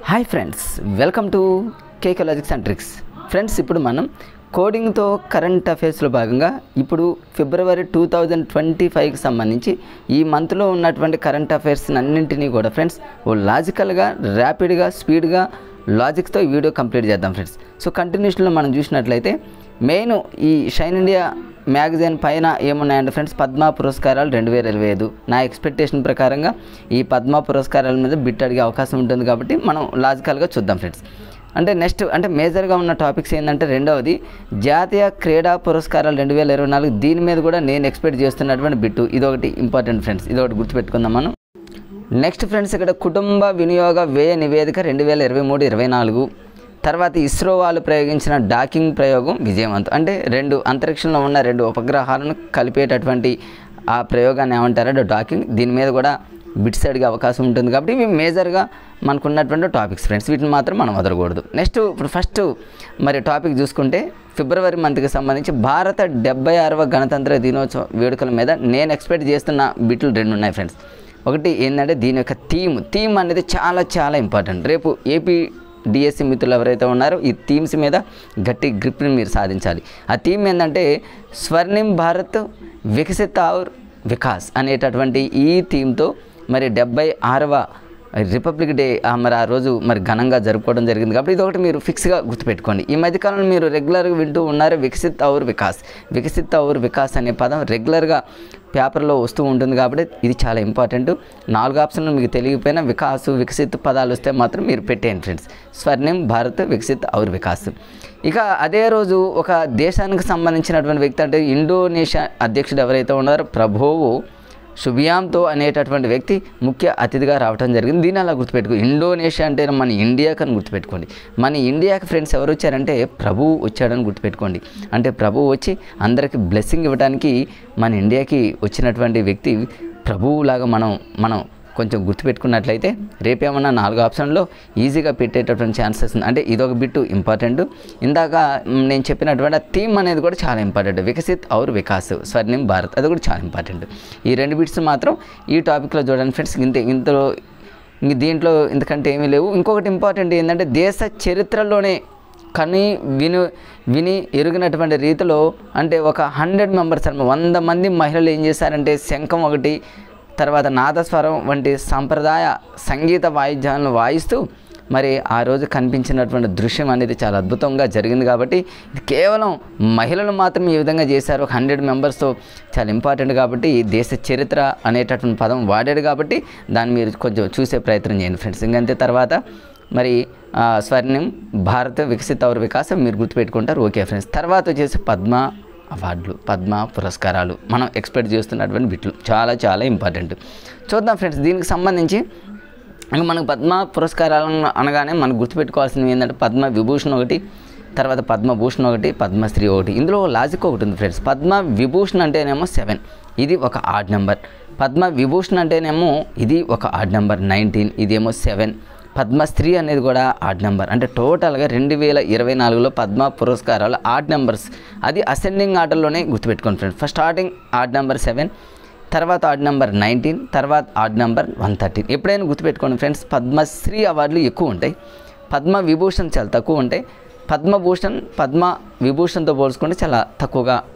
Hi friends, welcome to KK logics and tricks. Friends, ఇప్పుడు మనం కోడింగ్తో current అఫైర్స్లో భాగంగా ఇప్పుడు ఫిబ్రవరి 2025కి సంబంధించి ఈ మంత్లో ఉన్నటువంటి కరెంట్ అఫైర్స్ అన్నింటినీ కూడా ఫ్రెండ్స్ లాజికల్గా, ర్యాపిడ్గా, స్పీడ్గా లాజిక్తో ఈ వీడియో కంప్లీట్ చేద్దాం ఫ్రెండ్స్. సో కంటిన్యూషన్లో మనం చూసినట్లయితే మెయిన్ ఈ షైన్ ఇండియా మ్యాగజైన్ పైన ఏమున్నాయంటే ఫ్రెండ్స్, పద్మ పురస్కారాలు 2025. నా ఎక్స్పెక్టేషన్ ప్రకారంగా ఈ పద్మ పురస్కారాల మీద బిట్ అడిగే అవకాశం ఉంటుంది కాబట్టి మనం లాజికల్గా చూద్దాం ఫ్రెండ్స్. అంటే నెక్స్ట్ అంటే మేజర్గా ఉన్న టాపిక్స్ ఏంటంటే, రెండవది జాతీయ క్రీడా పురస్కారాలు 2024. దీని మీద కూడా నేను ఎక్స్పెక్ట్ చేస్తున్నటువంటి బిట్టు ఇదొకటి ఇంపార్టెంట్ ఫ్రెండ్స్, ఇదొకటి గుర్తుపెట్టుకుందాం మనం. నెక్స్ట్ ఫ్రెండ్స్, ఇక్కడ కుటుంబ వినియోగ వ్యయ నివేదిక 2023-24. తర్వాత ఇస్రో వాళ్ళు ప్రయోగించిన డాకింగ్ ప్రయోగం విజయవంతం. అంటే అంతరిక్షంలో ఉన్న రెండు ఉపగ్రహాలను కలిపేటటువంటి ఆ ప్రయోగాన్ని ఏమంటారంటే డాకింగ్. దీని మీద కూడా బిట్స్ అడిగే అవకాశం ఉంటుంది కాబట్టి ఇవి మేజర్గా మనకున్నటువంటి టాపిక్స్ ఫ్రెండ్స్, వీటిని మాత్రం మనం వదలకూడదు. నెక్స్ట్ ఇప్పుడు ఫస్ట్ మరి టాపిక్ చూసుకుంటే, ఫిబ్రవరి మంత్కి సంబంధించి భారత 76వ గణతంత్ర దినోత్సవ వేడుకల మీద నేను ఎక్స్పెక్ట్ చేస్తున్న బిట్లు రెండు ఉన్నాయి ఫ్రెండ్స్. ఒకటి ఏంటంటే దీని యొక్క థీమ్ అనేది చాలా చాలా ఇంపార్టెంట్. రేపు ఏపీ డిఎస్సి మిత్రులు ఎవరైతే ఉన్నారో ఈ థీమ్స్ మీద గట్టి గ్రిప్ని మీరు సాధించాలి. ఆ థీమ్ ఏంటంటే స్వర్ణిం భారత్ వికసిత్ ఔర్ వికాస్ అనేటటువంటి ఈ థీమ్తో మరి 76వ రిపబ్లిక్ డే మరి ఆ రోజు మరి ఘనంగా జరుపుకోవడం జరిగింది కాబట్టి ఇది ఒకటి మీరు ఫిక్స్గా గుర్తుపెట్టుకోండి. ఈ మధ్యకాలంలో మీరు రెగ్యులర్గా వింటూ ఉన్నారు వికసిత్ ఔర్ వికాస్ అనే పదం రెగ్యులర్గా పేపర్లో వస్తూ ఉంటుంది కాబట్టి ఇది చాలా ఇంపార్టెంట్. 4 ఆప్షన్లు మీకు తెలియకపోయినా వికసిత్ పదాలు వస్తే మాత్రం మీరు పెట్టేయండి ఫ్రెండ్స్. స్వర్ణిం భారత్ వికసిత్ ఔర్ వికాస్. ఇక అదే రోజు ఒక దేశానికి సంబంధించినటువంటి వ్యక్తి అంటే ఇండోనేషియా అధ్యక్షుడు ఎవరైతే ఉన్నారో ప్రభోవో శుభియాంతో అనేటటువంటి వ్యక్తి ముఖ్య అతిథిగా రావడం జరిగింది. దీన్ని అలా గుర్తుపెట్టుకో. ఇండోనేషియా అంటే మన ఇండియాకి అని గుర్తుపెట్టుకోండి. మన ఇండియాకి ఫ్రెండ్స్ ఎవరు వచ్చారంటే ప్రభువు వచ్చాడని గుర్తుపెట్టుకోండి. అంటే ప్రభువు వచ్చి అందరికీ బ్లెస్సింగ్ ఇవ్వడానికి మన ఇండియాకి వచ్చినటువంటి వ్యక్తి ప్రభువులాగా మనం కొంచెం గుర్తుపెట్టుకున్నట్లయితే రేపేమన్నా 4 ఆప్షన్లో ఈజీగా పెట్టేటటువంటి ఛాన్సెస్ ఉంది. అంటే ఇదొక బిట్టు ఇంపార్టెంట్. ఇందాక నేను చెప్పినటువంటి ఆ థీమ్ అనేది కూడా చాలా ఇంపార్టెంట్. వికసిత్ ఔర్ వికాస్, స్వర్ణిం భారత్, అది కూడా చాలా ఇంపార్టెంట్. ఈ 2 బిట్స్ మాత్రం ఈ టాపిక్లో చూడండి ఫ్రెండ్స్. ఇంతలో దీంట్లో ఇంతకంటే ఏమీ లేవు. ఇంకొకటి ఇంపార్టెంట్ ఏంటంటే దేశ చరిత్రలోనే విని ఎరిగినటువంటి రీతిలో అంటే ఒక 100 మెంబర్స్ 100 మంది మహిళలు ఏం చేశారంటే శంఖం ఒకటి, తర్వాత నాదస్వరం వంటి సాంప్రదాయ సంగీత వాయిద్యాలను వాయిస్తూ మరి ఆ రోజు కనిపించినటువంటి దృశ్యం అనేది చాలా అద్భుతంగా జరిగింది. కాబట్టి ఇది కేవలం మహిళలు మాత్రం ఈ విధంగా చేశారు 100 మెంబర్స్తో, చాలా ఇంపార్టెంట్. కాబట్టి దేశ చరిత్ర అనేటటువంటి పదం వాడాడు కాబట్టి దాన్ని మీరు కొంచెం చూసే ప్రయత్నం చేయండి ఫ్రెండ్స్. ఇంకంతే తర్వాత మరి స్వర్ణిం భారత్ వికసిత్ ఔర్ వికాసం మీరు గుర్తుపెట్టుకుంటారు. Okay friends. తర్వాత వచ్చేసి పద్మ అవార్డులు, పద్మ పురస్కారాలు మనం ఎక్స్పెక్ట్ చేస్తున్నటువంటి బిట్లు చాలా చాలా ఇంపార్టెంట్. చూద్దాం ఫ్రెండ్స్. దీనికి సంబంధించి మనకు పద్మ పురస్కారాలు అనగానే మనకు గుర్తుపెట్టుకోవాల్సినవి ఏంటంటే పద్మ విభూషణ్ ఒకటి, తర్వాత పద్మభూషణ్ ఒకటి, పద్మశ్రీ ఒకటి. ఇందులో లాజిక్ ఒకటి ఉంది ఫ్రెండ్స్. పద్మ విభూషణ్ అంటేనేమో 7, ఇది ఒక ఆడ్ నెంబర్. పద్మ విభూషణ్ అంటేనేమో ఇది ఒక ఆడ్ నెంబర్ 19, ఇదేమో 7. పద్మశ్రీ అనేది కూడా ఆడ్ నెంబర్. అంటే టోటల్గా 2024లో పద్మ పురస్కారాలు ఆడ్ నెంబర్స్, అది అసెండింగ్ ఆర్డర్లోనే గుర్తుపెట్టుకోండి friends. First starting odd number 7, తర్వాత ఆడ్ నెంబర్ 19, తర్వాత ఆడ్ నెంబర్ 113. ఎప్పుడైనా గుర్తుపెట్టుకోండి ఫ్రెండ్స్. పద్మశ్రీ అవార్డులు ఎక్కువ ఉంటాయి, పద్మ విభూషణ్ చాలా తక్కువ ఉంటాయి. పద్మ విభూషణ్తో పోల్చుకుంటే చాలా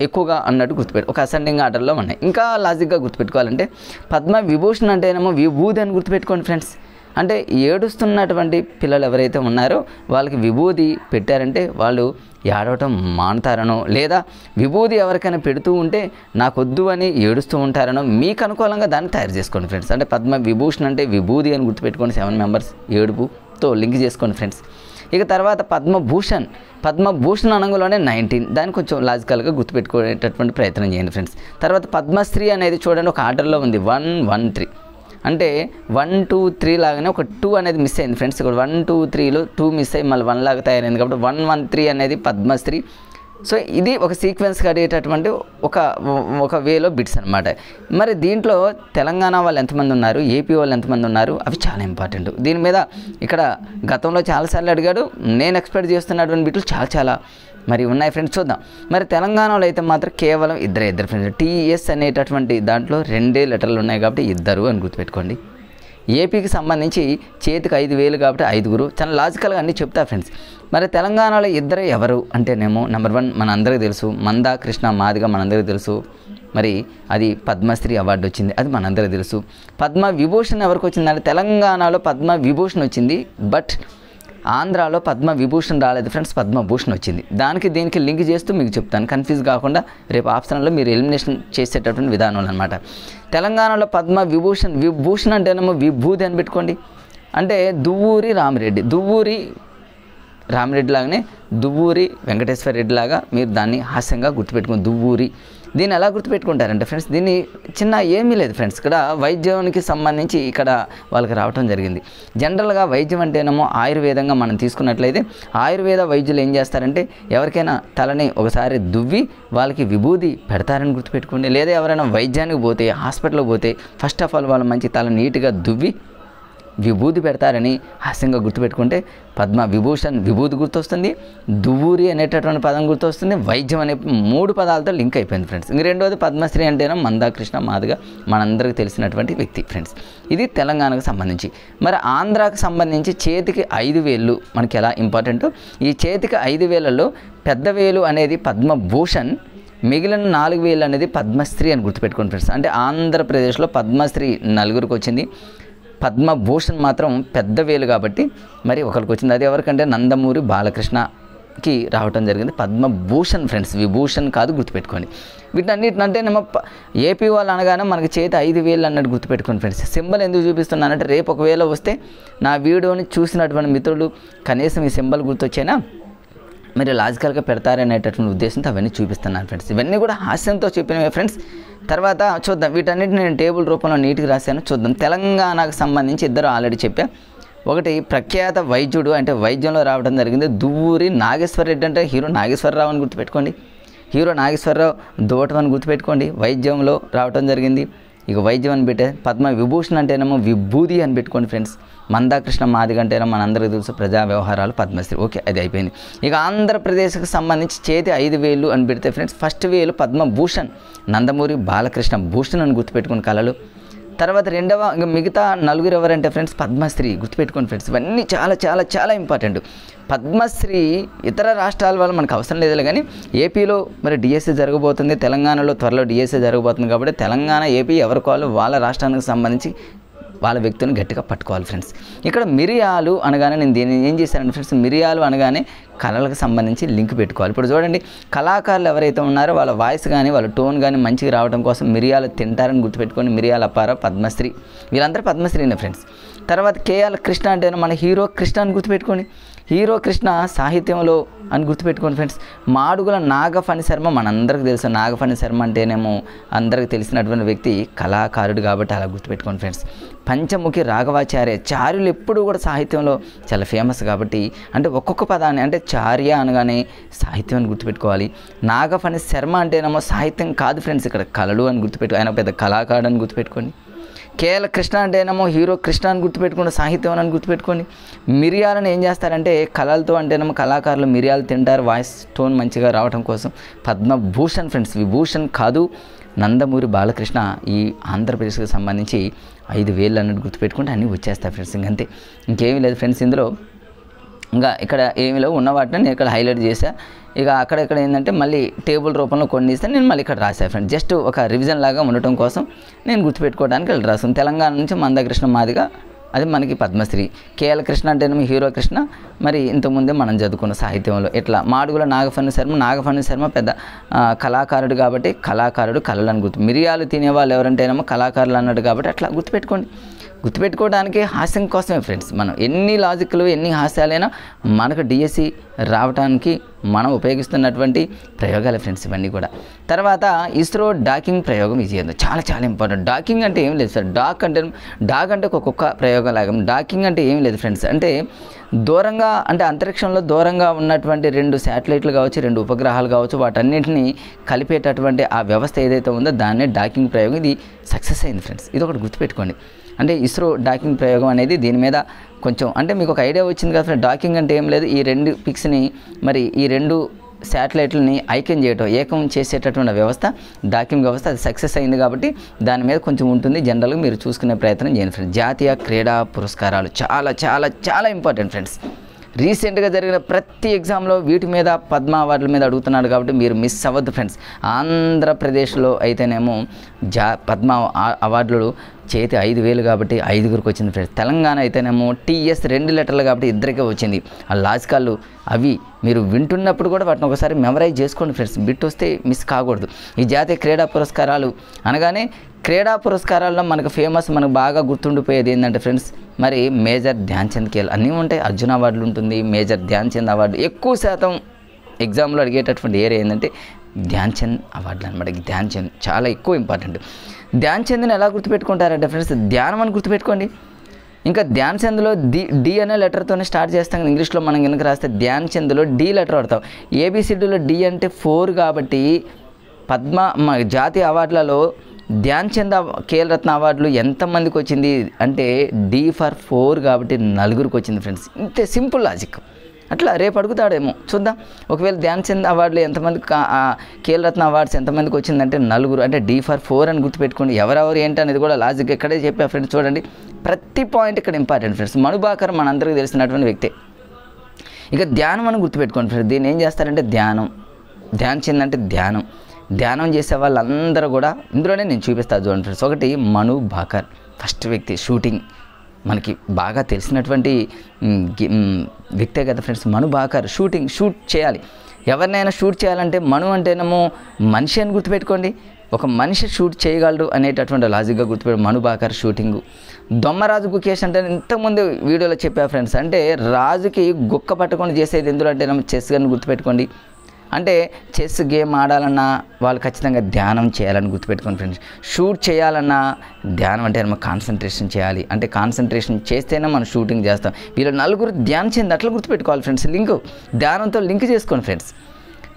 ఎక్కువగా అన్నట్టు ఒక అసెండింగ్ ఆర్డర్లో ఉన్నాయి. ఇంకా లాజిక్గా గుర్తుపెట్టుకోవాలంటే పద్మ విభూషణ్ అంటేనేమో విభూది అని గుర్తుపెట్టుకోండి ఫ్రెండ్స్. అంటే ఏడుస్తున్నటువంటి పిల్లలు ఎవరైతే ఉన్నారో వాళ్ళకి విభూది పెట్టారంటే వాళ్ళు ఏడవటం మానుతారనో, లేదా విభూది ఎవరికైనా పెడుతూ ఉంటే నాకొద్దు అని ఏడుస్తూ ఉంటారనో మీకు అనుకూలంగా దాన్ని తయారు చేసుకోండి ఫ్రెండ్స్. అంటే పద్మ విభూషణ్ అంటే విభూది అని గుర్తుపెట్టుకోండి. 7 మెంబర్స్ ఏడుపుతో లింక్ చేసుకోండి ఫ్రెండ్స్. ఇక తర్వాత పద్మభూషణ్ అనగానే 19, దాన్ని కొంచెం లాజికల్గా గుర్తుపెట్టుకునేటటువంటి ప్రయత్నం చేయండి ఫ్రెండ్స్. తర్వాత పద్మశ్రీ అనేది చూడండి ఒక ఆర్డర్లో ఉంది 1, 1, 3. అంటే 1, 2, 3 లాగానే ఒక 2 అనేది మిస్ అయింది ఫ్రెండ్స్. ఇక్కడ 1, 2, 3లో 2 మిస్ అయ్యి మళ్ళీ 1 లాగా తయారైంది కాబట్టి 1, 1, 3 అనేది పద్మశ్రీ. సో ఇది ఒక సీక్వెన్స్గా అడిగేటటువంటి ఒక వేలో బిట్స్ అనమాట. మరి దీంట్లో తెలంగాణ వాళ్ళు ఎంతమంది ఉన్నారు, ఏపీ వాళ్ళు ఎంతమంది ఉన్నారు, అవి చాలా ఇంపార్టెంట్. దీని మీద ఇక్కడ గతంలో చాలాసార్లు అడిగాడు. నేను ఎక్స్పెక్ట్ చేస్తున్నటువంటి బిట్లు చాలా మరి ఉన్నాయి ఫ్రెండ్స్. చూద్దాం. మరి తెలంగాణలో అయితే మాత్రం కేవలం ఇద్దరు ఫ్రెండ్స్. టీఎస్ అనేటటువంటి దాంట్లో 2 లెటర్లు ఉన్నాయి కాబట్టి 2 అని గుర్తుపెట్టుకోండి. ఏపీకి సంబంధించి చేతికి 5,000 కాబట్టి 5గురు. చాలా లాజికల్గా అన్నీ చెప్తా ఫ్రెండ్స్. మరి తెలంగాణలో ఇద్దరే ఎవరు అంటేనేమో నెంబర్ 1 మన అందరికీ తెలుసు, మందా కృష్ణ మాదిగ మనందరికీ తెలుసు. మరి అది పద్మశ్రీ అవార్డు వచ్చింది, అది మనందరికీ తెలుసు. పద్మ విభూషణ్ ఎవరికి వచ్చిందంటే తెలంగాణలో పద్మ విభూషణ్ వచ్చింది, బట్ ఆంధ్రాలో పద్మ విభూషణ్ రాలేదు ఫ్రెండ్స్, పద్మభూషణ్ వచ్చింది. దీనికి లింక్ చేస్తూ మీకు చెప్తాను, కన్ఫ్యూజ్ కాకుండా రేపు ఆప్షన్లో మీరు ఎలిమినేషన్ చేసేటటువంటి విధానం అనమాట. తెలంగాణలో పద్మ విభూషణ్, విభూషణ్ అంటేనేమో విభూది అని పెట్టుకోండి. అంటే దువ్వూరి రామిరెడ్డి, దువ్వూరి రామిరెడ్డి లాగానే దువ్వూరి వెంకటేశ్వర రెడ్డి లాగా మీరు దాన్ని హాస్యంగా గుర్తుపెట్టుకోండి, దువ్వూరి. దీన్ని ఎలా గుర్తుపెట్టుకుంటారంటే ఫ్రెండ్స్, దీన్ని చిన్న ఏమీ లేదు ఫ్రెండ్స్, ఇక్కడ వైద్యానికి సంబంధించి ఇక్కడ వాళ్ళకి రావటం జరిగింది. జనరల్గా వైద్యం అంటేనేమో ఆయుర్వేదంగా మనం తీసుకున్నట్లయితే ఆయుర్వేద వైద్యులు ఏం చేస్తారంటే ఎవరికైనా తలని ఒకసారి దువ్వి వాళ్ళకి విభూది పెడతారని గుర్తుపెట్టుకోండి. లేదా ఎవరైనా వైద్యానికి పోతే, హాస్పిటల్కి పోతే ఫస్ట్ ఆఫ్ ఆల్ వాళ్ళు మంచి తల నీట్గా దువ్వి విభూది పెడతారని హాస్యంగా గుర్తుపెట్టుకుంటే పద్మ విభూషణ్ విభూది గుర్తొస్తుంది, దువ్వూరి అనేటటువంటి పదం గుర్తొస్తుంది, వైద్యం అనే 3 పదాలతో లింక్ అయిపోయింది ఫ్రెండ్స్. ఇంక రెండోది పద్మశ్రీ అంటేనే మందా కృష్ణ మాదిగ మనందరికీ తెలిసినటువంటి వ్యక్తి ఫ్రెండ్స్. ఇది తెలంగాణకు సంబంధించి. మరి ఆంధ్రాకు సంబంధించి చేతికి 5,000 మనకి ఎలా ఇంపార్టెంట్. ఈ చేతికి 5,000లో పెద్ద వేలు అనేది పద్మభూషణ్, మిగిలిన 4,000 అనేది పద్మశ్రీ అని గుర్తుపెట్టుకోండి ఫ్రెండ్స్. అంటే ఆంధ్రప్రదేశ్లో పద్మశ్రీ 4గురికి వచ్చింది, పద్మభూషణ్ మాత్రం పెద్ద వేలు కాబట్టి మరి ఒకరికి వచ్చింది. అది ఎవరికంటే నందమూరి బాలకృష్ణకి రావటం జరిగింది పద్మభూషణ్ ఫ్రెండ్స్, విభూషణ్ కాదు, గుర్తుపెట్టుకోండి. వీటన్నిటినంటే ఏపీ వాళ్ళు అనగానే మనకి చేతి 5,000 అన్నట్టు గుర్తుపెట్టుకోండి ఫ్రెండ్స్. సింబల్ ఎందుకు చూపిస్తున్నానంటే రేపు ఒకవేళ వస్తే నా వీడియోని చూసినటువంటి మిత్రులు కనీసం ఈ సింబల్ గుర్తొచ్చేనా మీరు లాజికల్గా పెడతారనేటటువంటి ఉద్దేశంతో అవన్నీ చూపిస్తున్నాను ఫ్రెండ్స్. ఇవన్నీ కూడా హాస్యంతో చెప్పినవే ఫ్రెండ్స్. తర్వాత చూద్దాం, వీటన్నిటిని నేను టేబుల్ రూపంలో నీట్గా రాశాను. చూద్దాం, తెలంగాణకు సంబంధించి ఇద్దరు ఆల్రెడీ చెప్పా. ఒకటి ప్రఖ్యాత వైద్యుడు, అంటే వైద్యంలో రావడం జరిగింది దువ్వూరి నాగేశ్వర రెడ్డి, అంటే హీరో నాగేశ్వరరావు అని గుర్తుపెట్టుకోండి. హీరో నాగేశ్వరరావు దువ్వటం అని గుర్తుపెట్టుకోండి, వైద్యంలో రావడం జరిగింది. ఇక వైద్యం అని పెట్టే పద్మ విభూషణ్ అంటేనేమో విభూది అని పెట్టుకోండి ఫ్రెండ్స్. మందాకృష్ణ మాదిగ అంటేనేమో మనందరికీ తెలుసు ప్రజా వ్యవహారాలు పద్మశ్రీ. ఓకే, అది అయిపోయింది. ఇక ఆంధ్రప్రదేశ్కి సంబంధించి చేతి 5,000 అని పెడితే ఫ్రెండ్స్, ఫస్ట్ వేలు పద్మభూషణ్, నందమూరి బాలకృష్ణ భూషణ్ అని గుర్తుపెట్టుకుని కళలు. తర్వాత రెండవ ఇంకా మిగతా 4 ఎవరంటే ఫ్రెండ్స్ పద్మశ్రీ, గుర్తుపెట్టుకోండి ఫ్రెండ్స్. ఇవన్నీ చాలా చాలా చాలా ఇంపార్టెంట్. పద్మశ్రీ ఇతర రాష్ట్రాల వల్ల మనకు అవసరం లేదులే, కానీ ఏపీలో మరి డిఎస్సీ జరగబోతుంది, తెలంగాణలో త్వరలో డిఎస్సీ జరగబోతుంది కాబట్టి తెలంగాణ ఏపీ ఎవరికోవాలి వాళ్ళ రాష్ట్రానికి సంబంధించి వాళ్ళ వ్యక్తిని గట్టిగా పట్టుకోవాలి ఫ్రెండ్స్. ఇక్కడ మిరియాలు అనగానే నేను దీన్ని ఏం చేశానంటే ఫ్రెండ్స్, మిరియాలు అనగానే కళలకు సంబంధించి లింక్ పెట్టుకోవాలి. ఇప్పుడు చూడండి, కళాకారులు ఎవరైతే ఉన్నారో వాళ్ళ వాయిస్ కానీ వాళ్ళ టోన్ కానీ మంచిగా రావడం కోసం మిరియాలు తింటారని గుర్తుపెట్టుకొని మిరియాల అప్పారావు, పద్మశ్రీ, వీళ్ళందరూ పద్మశ్రీనే ఫ్రెండ్స్. తర్వాత కేఎల్ కృష్ణ అంటే మన హీరో కృష్ణ అని గుర్తుపెట్టుకోండి, హీరో కృష్ణ సాహిత్యంలో అని గుర్తుపెట్టుకోండి ఫ్రెండ్స్. మాడుగుల నాగఫణి శర్మ మనందరికీ తెలుసు, నాగఫణి శర్మ అంటేనేమో అందరికీ తెలిసినటువంటి వ్యక్తి, కళాకారుడు కాబట్టి అలా గుర్తుపెట్టుకోండి ఫ్రెండ్స్. పంచముఖి రాఘవాచార్య, చార్యులు ఎప్పుడూ కూడా సాహిత్యంలో చాలా ఫేమస్ కాబట్టి అంటే ఒక్కొక్క పదాన్ని, అంటే చార్య అనగానే సాహిత్యం అని గుర్తుపెట్టుకోవాలి. నాగఫణి శర్మ అంటేనేమో సాహిత్యం కాదు ఫ్రెండ్స్, ఇక్కడ కళలు అని గుర్తుపెట్టుకో, ఆయన పెద్ద కళాకారుడు అని గుర్తుపెట్టుకోండి. కేఎల్ కృష్ణ అంటేనేమో హీరో కృష్ణ అని గుర్తుపెట్టుకోండి, సాహిత్యం అని గుర్తుపెట్టుకోండి. మిరియాలను ఏం చేస్తారంటే కళలతో అంటేనేమో కళాకారులు మిరియాలు తింటారు వాయిస్ టోన్ మంచిగా రావడం కోసం. పద్మభూషణ్ ఫ్రెండ్స్, విభూషణ్ కాదు, నందమూరి బాలకృష్ణ. ఈ ఆంధ్రప్రదేశ్కి సంబంధించి 5,000 అన్నట్టు గుర్తుపెట్టుకుంటే అన్నీ వచ్చేస్తాయి ఫ్రెండ్స్. ఇంకంతే, ఇంకేమీ లేదు ఫ్రెండ్స్. ఇందులో ఇంకా ఇక్కడ ఏమిలో ఉన్న వాటిని నేను ఇక్కడ హైలైట్ చేశా. ఇక అక్కడెక్కడ ఏంటంటే మళ్ళీ టేబుల్ రూపంలో కొన్ని ఇస్తే నేను మళ్ళీ ఇక్కడ రాశాను ఫ్రెండ్స్. జస్ట్ ఒక రివిజన్ లాగా ఉండటం కోసం నేను గుర్తుపెట్టుకోవడానికి ఇక్కడ రాస్తాను. తెలంగాణ నుంచి మందకృష్ణ మాదిగ, అది మనకి పద్మశ్రీ. కేఎల్ కృష్ణ అంటేనేమో హీరో కృష్ణ, మరి ఇంతకుముందే మనం చదువుకున్న సాహిత్యంలో. ఇట్లా మాడుగుల నాగఫణి శర్మ పెద్ద కళాకారుడు కాబట్టి కళాకారుడు, కళలను గుర్తు. మిరియాలు తినేవాళ్ళు ఎవరంటేనేమో కళాకారులు అన్నాడు కాబట్టి అట్లా గుర్తుపెట్టుకోండి. గుర్తుపెట్టుకోవడానికి హాస్యం కోసమే ఫ్రెండ్స్. మనం ఎన్ని లాజిక్లు ఎన్ని హాస్యాలైనా మనకు డిఎస్సి రావడానికి మనం ఉపయోగిస్తున్నటువంటి ప్రయోగాలు ఫ్రెండ్స్ ఇవన్నీ కూడా. తర్వాత ఇస్రో డాకింగ్ ప్రయోగం ఇది చాలా చాలా ఇంపార్టెంట్. డాకింగ్ అంటే ఏం లేదు సార్, డాగ్ అంటే ఒక్కొక్క ప్రయోగం లాగా. డాకింగ్ అంటే ఏం లేదు ఫ్రెండ్స్, అంటే దూరంగా, అంటే అంతరిక్షంలో దూరంగా ఉన్నటువంటి 2 శాటిలైట్లు కావచ్చు, 2 ఉపగ్రహాలు కావచ్చు, వాటన్నింటినీ కలిపేటటువంటి ఆ వ్యవస్థ ఏదైతే ఉందో దాన్నే డాకింగ్ ప్రయోగం. ఇది సక్సెస్ అయింది ఫ్రెండ్స్, ఇది ఒకటి గుర్తుపెట్టుకోండి. అంటే ఇస్రో డాకింగ్ ప్రయోగం అనేది దీని మీద కొంచెం అంటే మీకు ఒక ఐడియా వచ్చింది కదా. డాకింగ్ అంటే ఏం లేదు, ఈ 2 పిక్స్ని మరి ఈ 2 శాటిలైట్లని ఏకం చేసేటటువంటి వ్యవస్థ డాకింగ్ వ్యవస్థ అది సక్సెస్ అయింది కాబట్టి దాని మీద కొంచెం ఉంటుంది. జనరల్గా మీరు చూసుకునే ప్రయత్నం చేయండి ఫ్రెండ్స్. జాతీయ క్రీడా పురస్కారాలు చాలా చాలా చాలా ఇంపార్టెంట్ ఫ్రెండ్స్. రీసెంట్గా జరిగిన ప్రతి ఎగ్జామ్లో వీటి మీద పద్మ అవార్డుల మీద అడుగుతున్నాడు కాబట్టి మీరు మిస్ అవ్వద్దు ఫ్రెండ్స్. ఆంధ్రప్రదేశ్లో అయితేనేమో పద్మ అవార్డులు చేతి 5,000 కాబట్టి 5గురికి వచ్చింది ఫ్రెండ్స్. తెలంగాణ అయితేనేమో TS 2 లెటర్లు కాబట్టి 2కే వచ్చింది. ఆ లాజికల్లు అవి మీరు వింటున్నప్పుడు కూడా వాటిని ఒకసారి మెమరైజ్ చేసుకోండి ఫ్రెండ్స్. బిట్ వస్తే మిస్ కాకూడదు. ఈ జాతీయ క్రీడా పురస్కారాలు అనగానే క్రీడా పురస్కారాల్లో మనకు ఫేమస్ మనకు బాగా గుర్తుండిపోయేది ఏంటంటే ఫ్రెండ్స్ మరి మేజర్ ధ్యాన్ చంద్ ఖేల్ అన్నీ ఉంటాయి. అర్జున అవార్డులు ఉంటుంది, మేజర్ ధ్యాన్ చంద్ అవార్డు. ఎక్కువ శాతం ఎగ్జామ్లో అడిగేటటువంటి ఏరియా ఏంటంటే ధ్యాన్ చంద్ అవార్డులు అనమాట. ధ్యాన్ చంద్ చాలా ఎక్కువ ఇంపార్టెంట్. ధ్యాన్ చంద్ని ఎలా గుర్తుపెట్టుకుంటారంటే ఫ్రెండ్స్ ధ్యానం అని గుర్తుపెట్టుకోండి. ఇంకా ధ్యాన్ చంద్లో డి అనే లెటర్తోనే స్టార్ట్ చేస్తాం. ఇంగ్లీష్లో మనం కనుక రాస్తే ధ్యాన్ చంద్లో డి లెటర్ వాడతాం. ABCDలో డి అంటే 4 కాబట్టి జాతీయ అవార్డులలో ధ్యాన్ చంద్ ఖేల్ రత్న అవార్డులు ఎంతమందికి వచ్చింది అంటే D ఫర్ 4 కాబట్టి 4గురికి వచ్చింది ఫ్రెండ్స్. ఇంతే సింపుల్ లాజిక్. అట్లా రేపు అడుగుతాడేమో చూద్దాం. ఒకవేళ ధ్యాన్ చంద్ అవార్డులు ఎంతమందికి ఖేల్ రత్న అవార్డ్స్ ఎంతమందికి వచ్చిందంటే 4 అంటే D ఫర్ 4 అని గుర్తుపెట్టుకోండి. ఎవరెవరు ఏంటి అనేది కూడా లాజిక్ ఇక్కడే చెప్పా ఫ్రెండ్స్. చూడండి ప్రతి పాయింట్ ఇక్కడ ఇంపార్టెంట్ ఫ్రెండ్స్. మను భాకర్ మనందరికీ తెలిసినటువంటి వ్యక్తే. ఇక ధ్యానం అని గుర్తుపెట్టుకోండి ఫ్రెండ్స్. దీన్ని ఏం చేస్తారంటే ధ్యాన్ చంద్ అంటే ధ్యానం చేసే వాళ్ళందరూ కూడా ఇందులోనే నేను చూపిస్తాను చూడండి ఫ్రెండ్స్. ఒకటి మను భాకర్ ఫస్ట్ వ్యక్తి. షూటింగ్ మనకి బాగా తెలిసినటువంటి వ్యక్తే కదా ఫ్రెండ్స్. మను భాకర్ షూట్ చేయాలి. ఎవరినైనా షూట్ చేయాలంటే మను అంటేనేమో మనిషి అని గుర్తుపెట్టుకోండి. ఒక మనిషి షూట్ చేయగలడు అనేటటువంటి లాజిక్గా గుర్తుపెట్టు. మను భాకర్ షూటింగు. దొమ్మరాజు గుకేష్ అంటే ఇంతకుముందు వీడియోలో చెప్పా ఫ్రెండ్స్. అంటే రాజుకి గుక్క పట్టుకొని చేసేది ఎందులో అంటే చెస్ అని గుర్తుపెట్టుకోండి. అంటే చెస్ గేమ్ ఆడాలన్నా వాళ్ళు ఖచ్చితంగా ధ్యానం చేయాలని గుర్తుపెట్టుకోండి ఫ్రెండ్స్. షూట్ చేయాలన్నా ధ్యానం అంటే మనం కాన్సన్ట్రేషన్ చేయాలి. అంటే కాన్సన్ట్రేషన్ చేస్తేనే మనం షూటింగ్ చేస్తాం. వీళ్ళు 4 ధ్యానం చేయండి అట్లా గుర్తుపెట్టుకోవాలి ఫ్రెండ్స్. ధ్యానంతో లింక్ చేసుకోండి ఫ్రెండ్స్.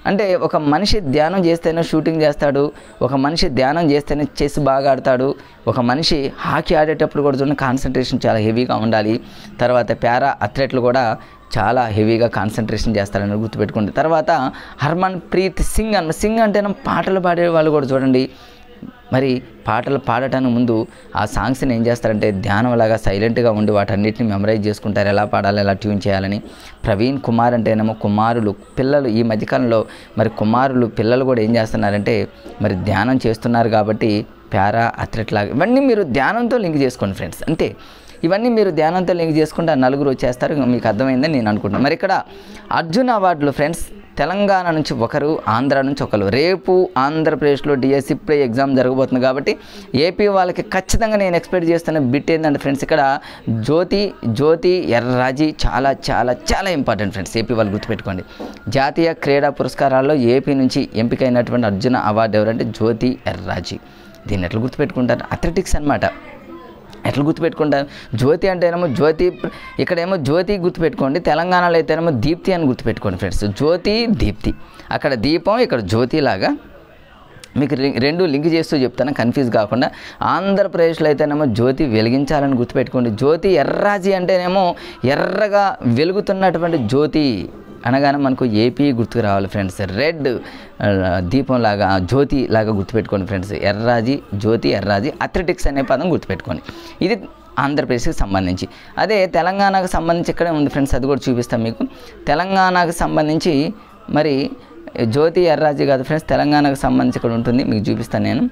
అంటే ఒక మనిషి ధ్యానం చేస్తేనే షూటింగ్ చేస్తాడు. ఒక మనిషి ధ్యానం చేస్తేనే చెస్ బాగా ఆడతాడు. ఒక మనిషి హాకీ ఆడేటప్పుడు కూడా చూడండి కాన్సన్ట్రేషన్ చాలా హెవీగా ఉండాలి. తర్వాత పారా అథ్లెట్లు కూడా చాలా హెవీగా కాన్సన్ట్రేషన్ చేస్తారని గుర్తుపెట్టుకోండి. తర్వాత హర్మన్ ప్రీత్ సింగ్ అంటేనే పాటలు పాడే వాళ్ళు కూడా చూడండి. మరి పాటలు పాడటానికి ముందు ఆ సాంగ్స్ని ఏం చేస్తారంటే ధ్యానంలాగా సైలెంట్గా ఉండి వాటన్నిటిని మెమరైజ్ చేసుకుంటారు. ఎలా పాడాలి, ఎలా ట్యూన్ చేయాలని. ప్రవీణ్ కుమార్ అంటేనేమో కుమారులు పిల్లలు. ఈ మధ్యకాలంలో మరి పిల్లలు కూడా ఏం చేస్తున్నారంటే మరి ధ్యానం చేస్తున్నారు కాబట్టి పారా అథ్లెట్ లాగా. ఇవన్నీ మీరు ధ్యానంతో లింక్ చేసుకోండి ఫ్రెండ్స్. అంతే. ఇవన్నీ మీరు ధ్యానంతో లింక్ చేసుకుంటే 4 వచ్చేస్తారు. మీకు అర్థమైందని నేను అనుకుంటున్నాను. మరి ఇక్కడ అర్జున్ అవార్డులు ఫ్రెండ్స్ తెలంగాణ నుంచి ఒకరు, ఆంధ్ర నుంచి ఒకరు. రేపు ఆంధ్రప్రదేశ్లో DSE ప్రీ ఎగ్జామ్ జరగబోతుంది కాబట్టి ఏపీ వాళ్ళకి ఖచ్చితంగా నేను ఎక్స్పెక్ట్ చేస్తున్న బిట్ ఏంటంటే ఫ్రెండ్స్ ఇక్కడ జ్యోతి ఎర్రాజీ చాలా చాలా చాలా ఇంపార్టెంట్ ఫ్రెండ్స్. ఏపీ వాళ్ళు గుర్తుపెట్టుకోండి. జాతీయ క్రీడా పురస్కారాల్లో ఏపీ నుంచి ఎంపికైనటువంటి అర్జున అవార్డు ఎవరంటే జ్యోతి ఎర్రాజీ. దీన్ని ఎట్లా గుర్తుపెట్టుకుంటారు? అథ్లెటిక్స్ అనమాట. ఎట్లా గుర్తుపెట్టుకుంటారు? జ్యోతి అంటేనేమో ఇక్కడేమో జ్యోతి గుర్తుపెట్టుకోండి. తెలంగాణలో అయితేనేమో దీప్తి అని గుర్తుపెట్టుకోండి ఫ్రెండ్స్. జ్యోతి దీప్తి. అక్కడ దీపం, ఇక్కడ జ్యోతి లాగా మీకు 2 లింక్ చేస్తూ చెప్తాను కన్ఫ్యూజ్ కాకుండా. ఆంధ్రప్రదేశ్లో అయితేనేమో జ్యోతి వెలిగించాలని గుర్తుపెట్టుకోండి. జ్యోతి ఎర్రాజీ అంటేనేమో ఎర్రగా వెలుగుతున్నటువంటి జ్యోతి అనగానే మనకు ఏపీ గుర్తుకు రావాలి ఫ్రెండ్స్. రెడ్ దీపం లాగా జ్యోతి లాగా గుర్తుపెట్టుకోండి ఫ్రెండ్స్. జ్యోతి ఎర్రాజీ అథ్లెటిక్స్ అనే పదం గుర్తుపెట్టుకోండి. ఇది ఆంధ్రప్రదేశ్కి సంబంధించి. అదే తెలంగాణకు సంబంధించి ఇక్కడే ఉంది ఫ్రెండ్స్. అది కూడా చూపిస్తాను మీకు. తెలంగాణకు సంబంధించి మరి జ్యోతి ఎర్రాజీ కాదు ఫ్రెండ్స్. తెలంగాణకు సంబంధించి ఇక్కడ ఉంటుంది, మీకు చూపిస్తాను నేను.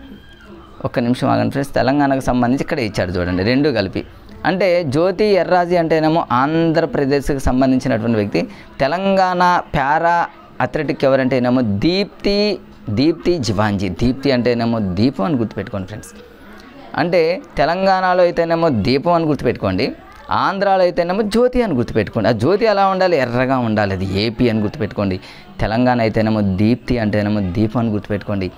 ఒక్క నిమిషం ఆగండి ఫ్రెండ్స్. తెలంగాణకు సంబంధించి ఇక్కడ ఇచ్చాడు చూడండి 2 కలిపి. అంటే జ్యోతి ఎర్రాజీ అంటేనేమో ఆంధ్రప్రదేశ్కి సంబంధించినటువంటి వ్యక్తి. తెలంగాణ పారా అథ్లెటిక్ ఎవరంటేనేమో దీప్తి జివాంజీ. దీప్తి అంటేనేమో దీపం అని గుర్తుపెట్టుకోండి ఫ్రెండ్స్. అంటే తెలంగాణలో అయితేనేమో దీపం అని గుర్తుపెట్టుకోండి. ఆంధ్రాలో అయితేనేమో జ్యోతి అని గుర్తుపెట్టుకోండి. ఆ జ్యోతి ఎలా ఉండాలి? ఎర్రగా ఉండాలి. అది ఏపీ అని గుర్తుపెట్టుకోండి. తెలంగాణ అయితేనేమో దీప్తి అంటేనేమో దీపం అని గుర్తుపెట్టుకోండి.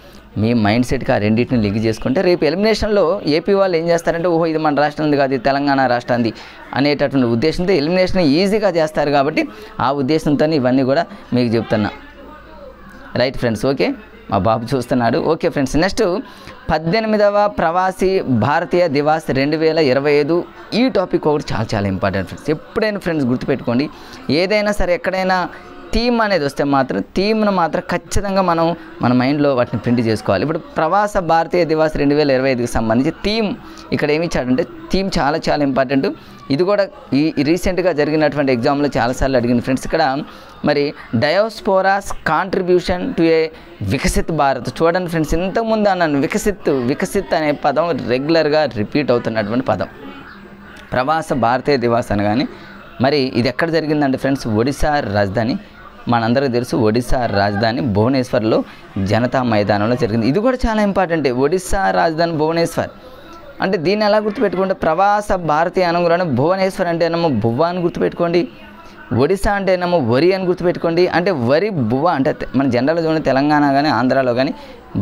మీ మైండ్ సెట్కి ఆ రెండింటిని లింక్ చేసుకుంటే రేపు ఎలిమినేషన్లో ఏపీ వాళ్ళు ఏం చేస్తారంటే ఓహో ఇది మన రాష్ట్రంది కాదు, తెలంగాణ రాష్ట్రాన్ని అనేటటువంటి ఉద్దేశంతో ఎలిమినేషన్ ఈజీగా చేస్తారు. కాబట్టి ఆ ఉద్దేశంతో ఇవన్నీ కూడా మీకు చెప్తున్నా. Right friends. ఓకే, మా బాబు చూస్తున్నాడు. Okay friends. నెక్స్ట్ 18వ ప్రవాసీ భారతీయ దివాస్ 2025. ఈ టాపిక్ ఒకటి చాలా చాలా ఇంపార్టెంట్ ఫ్రెండ్స్. ఎప్పుడైనా ఫ్రెండ్స్ గుర్తుపెట్టుకోండి, ఏదైనా సరే ఎక్కడైనా థీమ్ అనేది వస్తే మాత్రం థీమ్ను మాత్రం ఖచ్చితంగా మనం మన మైండ్లో వాటిని ప్రింట్ చేసుకోవాలి. ఇప్పుడు ప్రవాస భారతీయ దివాస్ 2025కి సంబంధించి థీమ్ ఇక్కడ ఏమి ఇచ్చాడంటే థీమ్ చాలా చాలా ఇంపార్టెంట్. ఇది కూడా ఈ రీసెంట్గా జరిగినటువంటి ఎగ్జామ్లో చాలాసార్లు అడిగింది ఫ్రెండ్స్. ఇక్కడ మరి డయాస్పోరాస్ కాంట్రిబ్యూషన్ టు ఏ వికసిత్ భారత్. చూడండి ఫ్రెండ్స్, ఇంతకుముందు అన్నాను వికసిత్ అనే పదం రెగ్యులర్గా రిపీట్ అవుతున్నటువంటి పదం. ప్రవాస భారతీయ దివాస్ అనగానే మరి ఇది ఎక్కడ జరిగిందంటే ఫ్రెండ్స్, ఒడిశా రాజధాని, మనందరికీ తెలుసు ఒడిశా రాజధాని భువనేశ్వర్లో జనతా మైదానంలో జరిగింది. ఇది కూడా చాలా ఇంపార్టెంట్. ఒడిశా రాజధాని భువనేశ్వర్ అంటే దీన్ని ఎలా గుర్తుపెట్టుకుంటే, ప్రవాస భారతీయ అనుగుణంగా భువనేశ్వర్ అంటే ఏమో బువ్వ అని గుర్తుపెట్టుకోండి, ఒడిశా అంటే ఏమో వరి అని గుర్తుపెట్టుకోండి. అంటే వరి బువ్వ అంటే మన జనరల్గా చూడండి తెలంగాణ కానీ ఆంధ్రాలో కానీ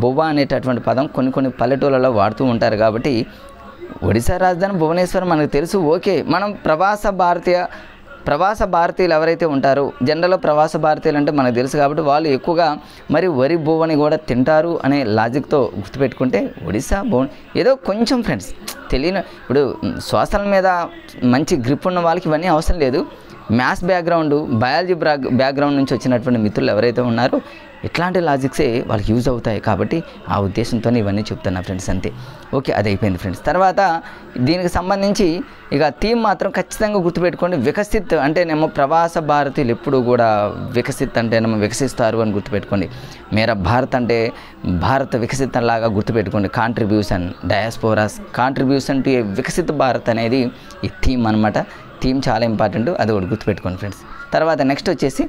బువ్వ అనేటటువంటి పదం కొన్ని పల్లెటూళ్ళలో వాడుతూ ఉంటారు. కాబట్టి ఒడిశా రాజధాని భువనేశ్వర్ మనకు తెలుసు. ఓకే, మనం ప్రవాస భారతీయులు ఎవరైతే ఉంటారో జనరల్లో ప్రవాస భారతీయులు అంటే మనకు తెలుసు కాబట్టి వాళ్ళు ఎక్కువగా మరి వరి బువ్వని కూడా తింటారు అనే లాజిక్తో గుర్తుపెట్టుకుంటే ఒడిశా ఏదో కొంచెం ఫ్రెండ్స్ తెలియని, ఇప్పుడు శ్వాసల మీద మంచి గ్రిప్ ఉన్న వాళ్ళకి ఇవన్నీ అవసరం లేదు. మ్యాథ్స్ బ్యాక్గ్రౌండ్, బయాలజీ బ్యాక్గ్రౌండ్ నుంచి వచ్చినటువంటి మిత్రులు ఎవరైతే ఉన్నారో ఇట్లాంటి లాజిక్సే వాళ్ళకి యూజ్ అవుతాయి. కాబట్టి ఆ ఉద్దేశంతో ఇవన్నీ చెప్తున్నా ఫ్రెండ్స్, అంతే. ఓకే, అది అయిపోయింది ఫ్రెండ్స్. తర్వాత దీనికి సంబంధించి ఇక థీమ్ మాత్రం ఖచ్చితంగా గుర్తుపెట్టుకోండి. వికసిత్ అంటేనేమో ప్రవాస భారతీయులు ఎప్పుడు కూడా వికసిత్ అంటేనేమో వికసిస్తారు అని గుర్తుపెట్టుకోండి. మేరా భారత్ అంటే భారత వికసిత్ లాగా గుర్తుపెట్టుకోండి. కాంట్రిబ్యూషన్, డయాస్పోరాస్ కాంట్రిబ్యూషన్ టు ఏ వికసిత్ భారత్ అనేది ఈ థీమ్ అనమాట. థీమ్ చాలా ఇంపార్టెంట్, అది ఒకటి గుర్తుపెట్టుకోండి ఫ్రెండ్స్. తర్వాత నెక్స్ట్ వచ్చేసి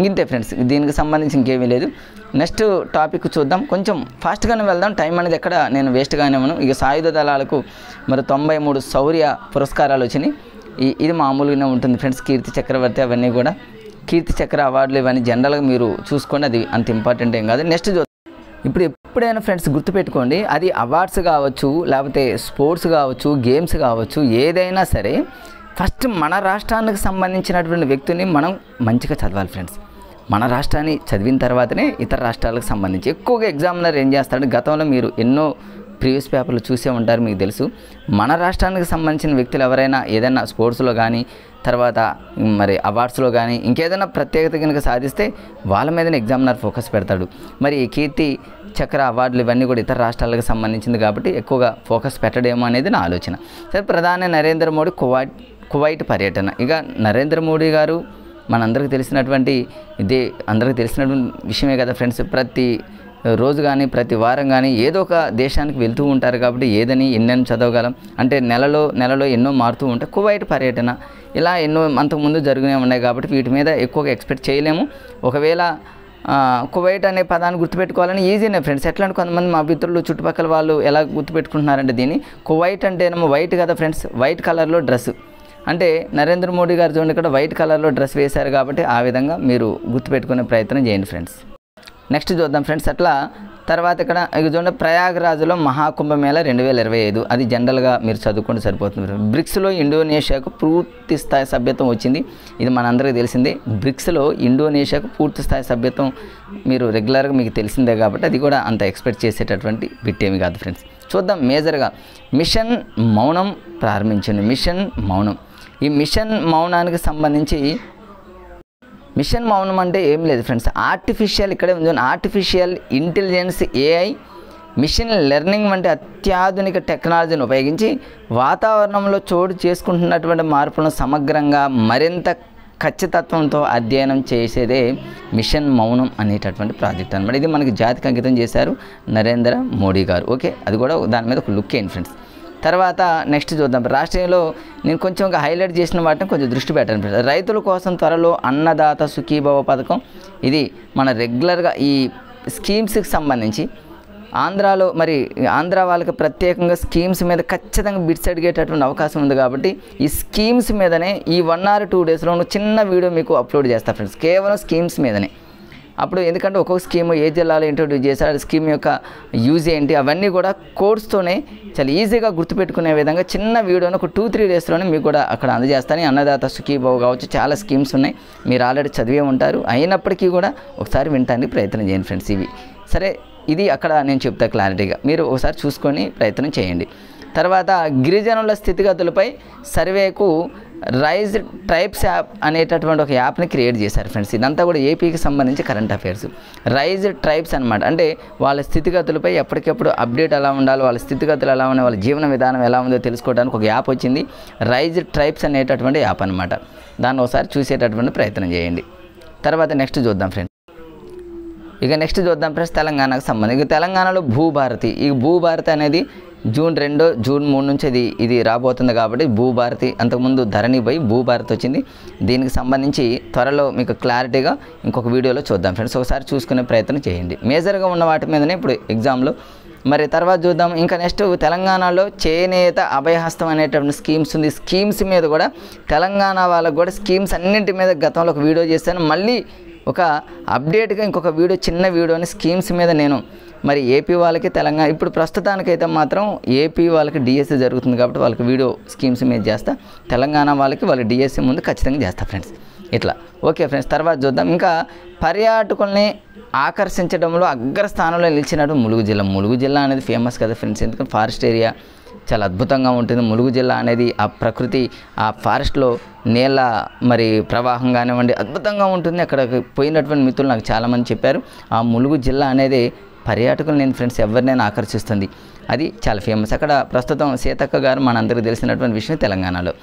ఇంతే ఫ్రెండ్స్, దీనికి సంబంధించి ఇంకేమీ లేదు. నెక్స్ట్ టాపిక్ చూద్దాం. కొంచెం ఫాస్ట్గానే వెళ్దాం, టైం అనేది ఎక్కడ నేను వేస్ట్గానే ఉన్నాను. ఇక సాయుధ దళాలకు మరి 93 శౌర్య పురస్కారాలు వచ్చినాయి. ఇది మామూలుగానే ఉంటుంది ఫ్రెండ్స్. కీర్తి చక్రవర్తి అవన్నీ కూడా కీర్తి చక్ర అవార్డులు ఇవన్నీ జనరల్గా మీరు చూసుకోండి, అది అంత ఇంపార్టెంట్ ఏం కాదు. నెక్స్ట్ చూద్దాం. ఇప్పుడు ఎప్పుడైనా ఫ్రెండ్స్ గుర్తుపెట్టుకోండి, అది అవార్డ్స్ కావచ్చు, లేకపోతే స్పోర్ట్స్ కావచ్చు, గేమ్స్ కావచ్చు, ఏదైనా సరే ఫస్ట్ మన రాష్ట్రానికి సంబంధించినటువంటి వ్యక్తిని మనం మంచిగా చదవాలి ఫ్రెండ్స్. మన రాష్ట్రాన్ని చదివిన తర్వాతనే ఇతర రాష్ట్రాలకు సంబంధించి ఎక్కువగా ఎగ్జామినర్ ఏం చేస్తాడు, గతంలో మీరు ఎన్నో ప్రీవియస్ పేపర్లు చూసే ఉంటారు, మీకు తెలుసు. మన రాష్ట్రానికి సంబంధించిన వ్యక్తులు ఎవరైనా ఏదైనా స్పోర్ట్స్లో కానీ తర్వాత మరి అవార్డ్స్లో కానీ ఇంకేదైనా ప్రత్యేకత కనుక సాధిస్తే వాళ్ళ మీదనే ఎగ్జామినర్ ఫోకస్ పెడతాడు. మరి ఈ కీర్తి చక్ర అవార్డులు ఇవన్నీ కూడా ఇతర రాష్ట్రాలకు సంబంధించింది కాబట్టి ఎక్కువగా ఫోకస్ పెట్టడేమో అనేది నా ఆలోచన. సరే, ప్రధాని నరేంద్ర మోడీ కువైట్ పర్యటన. ఇక నరేంద్ర మోడీ గారు మనందరికీ తెలిసినటువంటి విషయమే కదా ఫ్రెండ్స్. ప్రతి రోజు కానీ ప్రతి వారం కానీ ఏదో ఒక దేశానికి వెళ్తూ ఉంటారు కాబట్టి ఏదని ఎన్నెన్ని చదవగలం అంటే నెలలో ఎన్నో మారుతూ ఉంటాయి. కువైట్ పర్యటన ఇలా ఎన్నో అంతకుముందు జరిగినే ఉన్నాయి కాబట్టి వీటి మీద ఎక్కువగా ఎక్స్పెక్ట్ చేయలేము. ఒకవేళ కువైట్ అనే పదాన్ని గుర్తుపెట్టుకోవాలని ఈజీనే ఫ్రెండ్స్. ఎట్లా అంటే కొంతమంది మా మిత్రులు చుట్టుపక్కల వాళ్ళు ఎలా గుర్తుపెట్టుకుంటున్నారంటే దీన్ని కువైట్ అంటేనేమో వైట్ కదా ఫ్రెండ్స్, వైట్ కలర్లో డ్రెస్ అంటే నరేంద్ర మోడీ గారు చూడండి ఇక్కడ వైట్ కలర్లో డ్రెస్ వేశారు కాబట్టి ఆ విధంగా మీరు గుర్తుపెట్టుకునే ప్రయత్నం చేయండి ఫ్రెండ్స్. నెక్స్ట్ చూద్దాం ఫ్రెండ్స్. అట్లా తర్వాత ఇక్కడ చూడండి ప్రయాగ్రాజ్లో మహాకుంభమేళా 2025 అది జనరల్గా మీరు చదువుకుంటే సరిపోతుంది. బ్రిక్స్లో ఇండోనేషియాకు పూర్తి స్థాయి సభ్యత్వం వచ్చింది. ఇది మనందరికీ తెలిసిందే. బ్రిక్స్లో ఇండోనేషియాకు పూర్తి స్థాయి సభ్యత్వం మీరు రెగ్యులర్గా మీకు తెలిసిందే కాబట్టి అది కూడా అంత ఎక్స్పెక్ట్ చేసేటటువంటి బిట్ ఏమి కాదు ఫ్రెండ్స్. చూద్దాం మేజర్గా మిషన్ మౌనం ప్రారంభించండి. మిషన్ మౌనం, ఈ మిషన్ మౌనానికి సంబంధించి మిషన్ మౌనం అంటే ఏం లేదు ఫ్రెండ్స్, ఇక్కడే ఉంది artificial intelligence AI machine learning వంటి అత్యాధునిక టెక్నాలజీని ఉపయోగించి వాతావరణంలో చోటు చేసుకుంటున్నటువంటి మార్పులను సమగ్రంగా మరింత ఖచ్చితత్వంతో అధ్యయనం చేసేదే మిషన్ మౌనం అనేటటువంటి ప్రాజెక్ట్ అనమాట. ఇది మనకి జాతికి అంకితం చేశారు నరేంద్ర మోడీ గారు. ఓకే, అది కూడా దాని మీద ఒక లుక్ ఏంటి ఫ్రెండ్స్. తర్వాత నెక్స్ట్ చూద్దాం. రాష్ట్రంలో నేను కొంచెం హైలైట్ చేసిన వాటిని కొంచెం దృష్టి పెట్టాను ఫ్రెండ్స్. రైతుల కోసం త్వరలో అన్నదాత సుఖీభవ పథకం, ఇది మన రెగ్యులర్గా ఈ స్కీమ్స్కి సంబంధించి ఆంధ్ర వాళ్ళకి ప్రత్యేకంగా స్కీమ్స్ మీద ఖచ్చితంగా బిట్స్ అడిగేటటువంటి అవకాశం ఉంది కాబట్టి ఈ స్కీమ్స్ మీదనే ఈ 1 or 2 డేస్లో చిన్న వీడియో మీకు అప్లోడ్ చేస్తా ఫ్రెండ్స్, కేవలం స్కీమ్స్ మీదనే. అప్పుడు ఎందుకంటే ఒక్కొక్క స్కీమ్ ఏ జిల్లాలో ఇంట్రొడ్యూస్ చేశారు, స్కీమ్ యొక్క యూజ్ ఏంటి అవన్నీ కూడా కోడ్స్తోనే చాలా ఈజీగా గుర్తుపెట్టుకునే విధంగా చిన్న వీడియోని ఒక 2-3 డేస్లోనే మీకు కూడా అక్కడ అందజేస్తాను. అన్నదాత సుఖీభవ కావచ్చు, చాలా స్కీమ్స్ ఉన్నాయి, మీరు ఆల్రెడీ చదివే ఉంటారు. అయినప్పటికీ కూడా ఒకసారి వినటానికి ప్రయత్నం చేయండి ఫ్రెండ్స్. ఇవి సరే, ఇది అక్కడ నేను చెప్తా క్లారిటీగా, మీరు ఒకసారి చూసుకొని ప్రయత్నం చేయండి. తర్వాత గిరిజనుల స్థితిగతులపై సర్వేకు రైజ్ ట్రైబ్స్ యాప్ అనేటటువంటి ఒక యాప్ని క్రియేట్ చేశారు ఫ్రెండ్స్. ఇదంతా కూడా ఏపీకి సంబంధించి కరెంట్ అఫైర్స్. రైజ్ ట్రైబ్స్ అనమాట, అంటే వాళ్ళ స్థితిగతులపై ఎప్పటికప్పుడు అప్డేట్ ఎలా ఉండాలి, వాళ్ళ స్థితిగతులు ఎలా ఉన్నాయి, వాళ్ళ జీవన విధానం ఎలా ఉందో తెలుసుకోవడానికి ఒక యాప్ వచ్చింది, రైజ్ ట్రైబ్స్ అనేటటువంటి యాప్ అనమాట. దాన్ని ఒకసారి చూసేటటువంటి ప్రయత్నం చేయండి. తర్వాత నెక్స్ట్ చూద్దాం ఫ్రెండ్స్. ఇక నెక్స్ట్ చూద్దాం ఫ్రెండ్స్ తెలంగాణకు సంబంధించి. ఇక తెలంగాణలో భూభారతి, ఈ భూభారతి అనేది జూన్ 2, జూన్ 3 నుంచి ఇది రాబోతుంది కాబట్టి భూభారతి, అంతకుముందు ధరణి పోయి భూభారతి వచ్చింది. దీనికి సంబంధించి త్వరలో మీకు క్లారిటీగా ఇంకొక వీడియోలో చూద్దాం ఫ్రెండ్స్. ఒకసారి చూసుకునే ప్రయత్నం చేయండి. మేజర్గా ఉన్న వాటి మీదనే ఇప్పుడు ఎగ్జామ్లో. మరి తర్వాత చూద్దాం. ఇంకా నెక్స్ట్ తెలంగాణలో చేనేత అభయహస్తం అనేటువంటి స్కీమ్స్ ఉంది. స్కీమ్స్ మీద కూడా తెలంగాణ వాళ్ళకు కూడా స్కీమ్స్ అన్నింటి మీద గతంలో ఒక వీడియో చేశాను. మళ్ళీ ఒక అప్డేట్గా ఇంకొక వీడియో, చిన్న వీడియోని స్కీమ్స్ మీద నేను మరి ఏపీ వాళ్ళకి తెలంగాణ, ఇప్పుడు ప్రస్తుతానికైతే మాత్రం ఏపీ వాళ్ళకి డిఎస్సి జరుగుతుంది కాబట్టి వాళ్ళకి వీడియో స్కీమ్స్ మీద చేస్తా, తెలంగాణ వాళ్ళకి వాళ్ళ డిఎస్సి ముందు ఖచ్చితంగా చేస్తా ఫ్రెండ్స్. ఇట్లా ఓకే ఫ్రెండ్స్. తర్వాత చూద్దాం. ఇంకా పర్యాటకుల్ని ఆకర్షించడంలో అగ్రస్థానంలో నిలిచినట్టు ములుగు జిల్లా. ములుగు జిల్లా అనేది ఫేమస్ కదా ఫ్రెండ్స్, ఎందుకంటే ఫారెస్ట్ ఏరియా చాలా అద్భుతంగా ఉంటుంది. ములుగు జిల్లా అనేది ఆ ప్రకృతి, ఆ ఫారెస్ట్లో నీళ్ళ మరి ప్రవాహం కానివ్వండి అద్భుతంగా ఉంటుంది. అక్కడ పోయినటువంటి మిత్రులు నాకు చాలామంది చెప్పారు ఆ ములుగు జిల్లా అనేది పర్యాటకులు నేను ఫ్రెండ్స్ ఎవరినైనా ఆకర్షిస్తుంది, అది చాలా ఫేమస్. అక్కడ ప్రస్తుతం సీతక్క గారు మనందరికీ తెలిసినటువంటి విషయం తెలంగాణలో.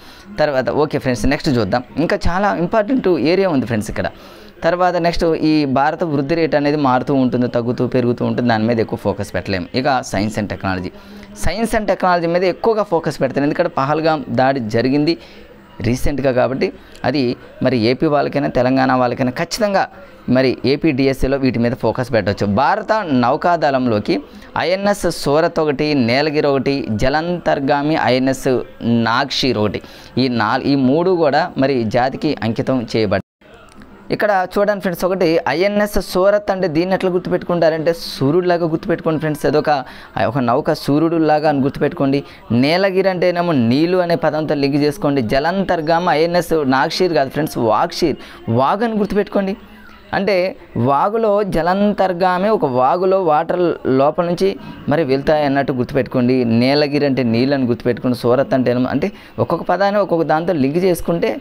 తర్వాత ఓకే ఫ్రెండ్స్ నెక్స్ట్ చూద్దాం. ఇంకా చాలా ఇంపార్టెంట్ ఏరియా ఉంది ఫ్రెండ్స్ ఇక్కడ. తర్వాత నెక్స్ట్ ఈ భారత వృద్ధి రేట్ అనేది మారుతూ ఉంటుంది, తగ్గుతూ పెరుగుతూ ఉంటుంది, దాని మీద ఎక్కువ ఫోకస్ పెట్టలేము. ఇక science and technology, science and technology మీద ఎక్కువగా ఫోకస్ పెడతాను, ఎందుకంటే పహల్గామ్ దాడి జరిగింది రీసెంట్గా కాబట్టి అది మరి ఏపీ వాళ్ళకైనా తెలంగాణ వాళ్ళకైనా ఖచ్చితంగా మరి ఏపీ డిఎస్సిలో వీటి మీద ఫోకస్ పెట్టవచ్చు. భారత నౌకాదళంలోకి ఐఎన్ఎస్ సూరత్ ఒకటి, నీలగిరి ఒకటి, జలంతర్గామి ఐఎన్ఎస్ నాగ్షీర్ ఒకటి, ఈ 3 కూడా మరి జాతికి అంకితం చేయబడ్డాయి. ఇక్కడ చూడండి ఫ్రెండ్స్, ఒకటి ఐఎన్ఎస్ సూరత్ అంటే దీన్ని ఎట్లా గుర్తుపెట్టుకుంటారంటే సూర్యుడిలాగా గుర్తుపెట్టుకోండి ఫ్రెండ్స్, ఒక నౌక సూర్యుడులాగా అని గుర్తుపెట్టుకోండి. నీలగిరి అంటేనేమో నీళ్ళు అనే పదంతో లింక్ చేసుకోండి. జలంతర్గామ ఐఎన్ఎస్ నాగ్షీర్ కాదు ఫ్రెండ్స్, వాగు అని గుర్తుపెట్టుకోండి. అంటే వాగులో జలంతర్గామి, ఒక వాగులో వాటర్ లోపల నుంచి మరి వెళ్తాయి అన్నట్టు గుర్తుపెట్టుకోండి. నీలగిరి అంటే నీళ్ళు అని గుర్తుపెట్టుకోండి. సూరత్ అంటే ఒక్కొక్క పదాన్ని ఒక్కొక్క దాంతో లింక్ చేసుకుంటే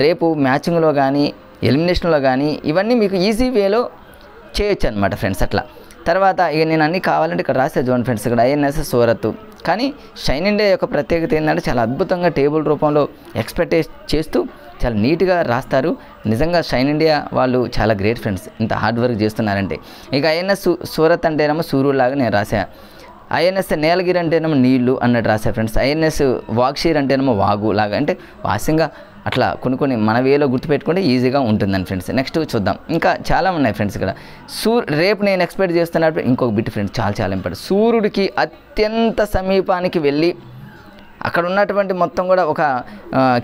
రేపు మ్యాచింగ్లో కానీ ఎలిమినేషన్లో కానీ ఇవన్నీ మీకు ఈజీ వేలో చేయొచ్చు అనమాట ఫ్రెండ్స్. అట్లా తర్వాత ఇక నేను అన్నీ కావాలంటే ఇక్కడ రాసే చూడండి ఫ్రెండ్స్, ఇక్కడ ఐఎన్ఎస్ సూరత్. కానీ షైన్ ఇండియా యొక్క ప్రత్యేకత ఏంటంటే చాలా అద్భుతంగా టేబుల్ రూపంలో ఎక్స్పెక్ట్ చేస్తూ చాలా నీట్గా రాస్తారు. నిజంగా షైన్ ఇండియా వాళ్ళు చాలా గ్రేట్ ఫ్రెండ్స్, ఇంత హార్డ్ వర్క్ చేస్తున్నారంటే. ఇక ఐఎన్ఎస్ సూరత్ అంటేనేమో సూర్యులాగా నేను రాసా. ఐఎన్ఎస్ నీలగిరి అంటేనేమో నీళ్లు అన్నట్టు రాసా ఫ్రెండ్స్. ఐఎన్ఎస్ వాక్షీర్ అంటేనేమో వాగు లాగా, అంటే వాసింగా అట్లా కొన్ని మన వేలో గుర్తుపెట్టుకుంటే ఈజీగా ఉంటుందని ఫ్రెండ్స్. నెక్స్ట్ చూద్దాం. ఇంకా చాలా ఉన్నాయి ఫ్రెండ్స్ ఇక్కడ. రేపు నేను ఎక్స్పెక్ట్ చేస్తున్నప్పుడు ఇంకొక బిట్ ఫ్రెండ్స్, చాలా ఇంపార్టెంట్. సూర్యుడికి అత్యంత సమీపానికి వెళ్ళి అక్కడ ఉన్నటువంటి మొత్తం కూడా ఒక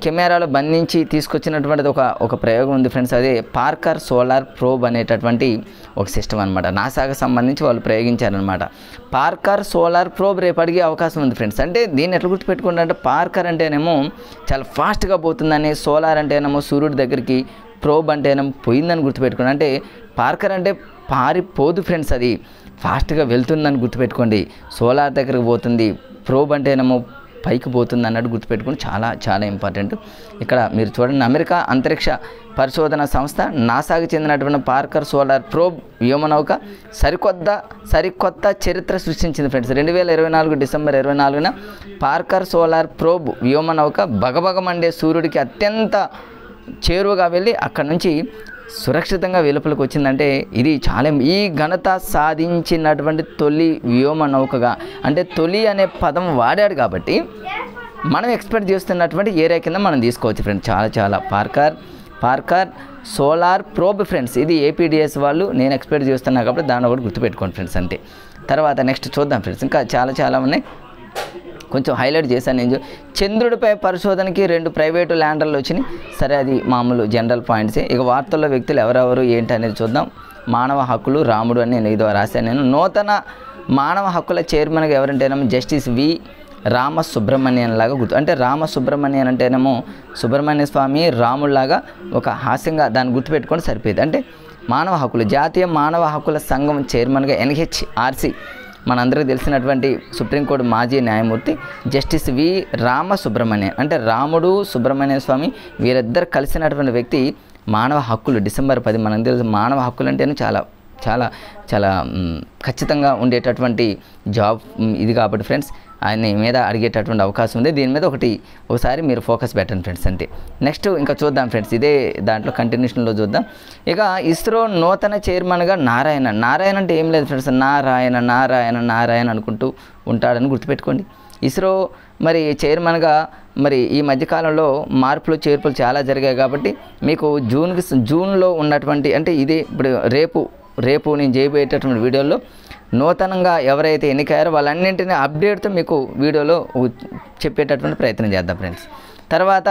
కెమెరాలో బంధించి తీసుకొచ్చినటువంటిది ఒక ప్రయోగం ఉంది ఫ్రెండ్స్. అదే పార్కర్ సోలార్ ప్రోబ్ అనేటటువంటి ఒక సిస్టమ్ అనమాట. నాసాకు సంబంధించి వాళ్ళు ప్రయోగించారనమాట. పార్కర్ సోలార్ ప్రోబ్ రేపు అడిగే అవకాశం ఉంది ఫ్రెండ్స్. అంటే దీన్ని ఎట్లా గుర్తుపెట్టుకుంటే అంటే పార్కర్ అంటేనేమో చాలా ఫాస్ట్గా పోతుందని, సోలార్ అంటేనేమో సూర్యుడి దగ్గరికి, ప్రోబ్ అంటేనేమో పోయిందని గుర్తుపెట్టుకోండి. అంటే పార్కర్ అంటే పారిపోదు ఫ్రెండ్స్, అది ఫాస్ట్గా వెళ్తుందని గుర్తుపెట్టుకోండి. సోలార్ దగ్గరికి పోతుంది, ప్రోబ్ అంటేనేమో పైకి పోతుంది అన్నట్టు గుర్తుపెట్టుకుని చాలా ఇంపార్టెంట్. ఇక్కడ మీరు చూడండి, అమెరికా అంతరిక్ష పరిశోధన సంస్థ నాసాకి చెందినటువంటి పార్కర్ సోలార్ ప్రోబ్ వ్యోమనౌక సరికొత్త చరిత్ర సృష్టించింది ఫ్రెండ్స్. 2024 డిసెంబర్ 24న పార్కర్ సోలార్ ప్రోబ్ వ్యోమనౌక బగబగమండే సూర్యుడికి అత్యంత చేరువగా వెళ్ళి అక్కడ నుంచి సురక్షితంగా వెలుపలికి వచ్చిందంటే ఇది చాలా ఈ ఘనత సాధించినటువంటి తొలి వ్యోమ నౌకగా, అంటే తొలి అనే పదం వాడాడు కాబట్టి మనం ఎక్స్పెక్ట్ చేస్తున్నటువంటి ఏరియా కింద మనం తీసుకోవచ్చు ఫ్రెండ్స్. చాలా పార్కర్ సోలార్ ప్రోబ్ ఫ్రెండ్స్, ఇది ఏపీడిఎస్ వాళ్ళు నేను ఎక్స్పెక్ట్ చేస్తున్నా కాబట్టి దాన్ని కూడా గుర్తుపెట్టుకోండి ఫ్రెండ్స్ అంతే. తర్వాత నెక్స్ట్ చూద్దాం ఫ్రెండ్స్, ఇంకా చాలా ఉన్నాయి, కొంచెం హైలైట్ చేశాను నేను. చంద్రుడిపై పరిశోధనకి 2 ప్రైవేటు ల్యాండర్లు వచ్చినాయి. సరే, అది మామూలు జనరల్ పాయింట్సే. ఇక వార్తల్లో వ్యక్తులు ఎవరెవరు ఏంటి అనేది చూద్దాం. మానవ హక్కులు రాముడు అని నేను ఇదో రాశాను నేను. నూతన మానవ హక్కుల చైర్మన్గా ఎవరంటేనేమో జస్టిస్ వి రామసుబ్రహ్మణ్యన్ లాగా అంటే రామసుబ్రహ్మణ్యన్ అంటేనేమో సుబ్రహ్మణ్య స్వామి రాముడిలాగా ఒక హాస్యంగా దాన్ని గుర్తుపెట్టుకొని సరిపోయేది. అంటే మానవ హక్కులు, జాతీయ మానవ హక్కుల సంఘం చైర్మన్గా NHRC మనందరికీ తెలిసినటువంటి సుప్రీంకోర్టు మాజీ న్యాయమూర్తి జస్టిస్ వి రామసుబ్రహ్మణ్యన్, అంటే రాముడు సుబ్రహ్మణ్య స్వామి వీరిద్దరు కలిసినటువంటి వ్యక్తి మానవ హక్కులు డిసెంబర్ 10 మనకు తెలుసు. మానవ హక్కులు అంటేనే చాలా చాలా చాలా ఖచ్చితంగా ఉండేటటువంటి జాబ్ ఇది కాబట్టి ఫ్రెండ్స్ ఆయన మీద అడిగేటటువంటి అవకాశం ఉంది. దీని మీద ఒకసారి మీరు ఫోకస్ పెట్టండి ఫ్రెండ్స్ అంతే. నెక్స్ట్ ఇంకా చూద్దాం ఫ్రెండ్స్, ఇదే దాంట్లో కంటిన్యూషన్లో చూద్దాం. ఇక ఇస్రో నూతన చైర్మన్గా నారాయణ అంటే ఏం లేదు ఫ్రెండ్స్, నారాయణ అనుకుంటూ ఉంటాడని గుర్తుపెట్టుకోండి. ఇస్రో మరి చైర్మన్గా మరి ఈ మధ్యకాలంలో మార్పులు చేర్పులు చాలా జరిగాయి కాబట్టి మీకు జూన్లో ఉన్నటువంటి, అంటే ఇదే ఇప్పుడు రేపు నేను చేయబోయేటటువంటి వీడియోలో నూతనంగా ఎవరైతే ఎన్నికయ్యారో వాళ్ళన్నింటినీ అప్డేట్తో మీకు వీడియోలో చెప్పేటటువంటి ప్రయత్నం చేద్దాం ఫ్రెండ్స్. తర్వాత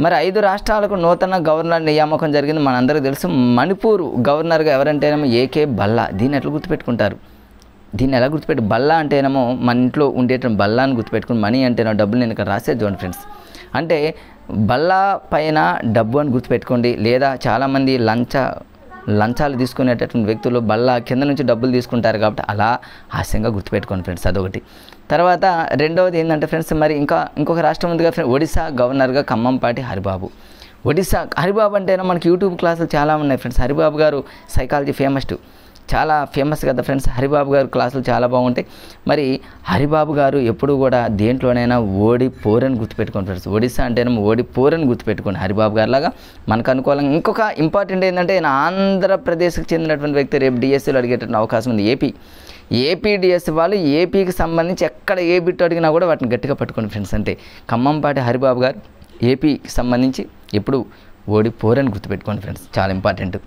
మరి 5 రాష్ట్రాలకు నూతన గవర్నర్ నియామకం జరిగింది. మనందరికీ తెలుసు. మణిపూర్ గవర్నర్గా ఎవరంటేనేమో ఏకే బల్లా. దీన్ని ఎట్లా గుర్తుపెట్టుకుంటారు? దీన్ని ఎలా బల్లా అంటేనేమో మన ఇంట్లో ఉండేటువంటి బల్లాని గుర్తుపెట్టుకుని, మనీ అంటేనో డబ్బులు నేను ఇక్కడ రాసేది చూడండి ఫ్రెండ్స్. అంటే బల్లా పైన డబ్బు అని గుర్తుపెట్టుకోండి. లేదా చాలామంది లంచాలు తీసుకునేటటువంటి వ్యక్తులు బల్ల కింద నుంచి డబ్బులు తీసుకుంటారు కాబట్టి అలా హాస్యంగా గుర్తుపెట్టుకోండి ఫ్రెండ్స్, అదొకటి. తర్వాత రెండవది ఏంటంటే ఫ్రెండ్స్, మరి ఇంకొక రాష్ట్రం ఉందిగా ఫ్రెండ్స్, ఒడిశా గవర్నర్గా ఖమ్మంపాటి హరిబాబు. హరిబాబు అంటేనే మనకి యూట్యూబ్ క్లాసులు చాలా ఉన్నాయి ఫ్రెండ్స్. హరిబాబు గారు సైకాలజీ చాలా ఫేమస్ కదా ఫ్రెండ్స్. హరిబాబు గారు క్లాసులు చాలా బాగుంటాయి. మరి హరిబాబు గారు ఎప్పుడు కూడా దేంట్లోనైనా ఓడిపోరని గుర్తుపెట్టుకోండి ఫ్రెండ్స్. ఒడిశా అంటేనేమో ఓడిపోరని గుర్తుపెట్టుకోండి హరిబాబు గారు లాగా. మనకు అనుకూలంగా ఇంకొక ఇంపార్టెంట్ ఏంటంటే ఆయన ఆంధ్రప్రదేశ్కి చెందినటువంటి వ్యక్తి. రేపు డిఎస్సీలో అడిగేటటువంటి అవకాశం ఉంది. ఏపీ డిఎస్సీ వాళ్ళు ఏపీకి సంబంధించి ఎక్కడ ఏ బిట్ అడిగినా కూడా వాటిని గట్టిగా పట్టుకోండి ఫ్రెండ్స్. అంటే ఖమ్మంపాటి హరిబాబు గారు ఏపీకి సంబంధించి ఎప్పుడు ఓడిపోరని గుర్తుపెట్టుకోండి ఫ్రెండ్స్, చాలా ఇంపార్టెంట్.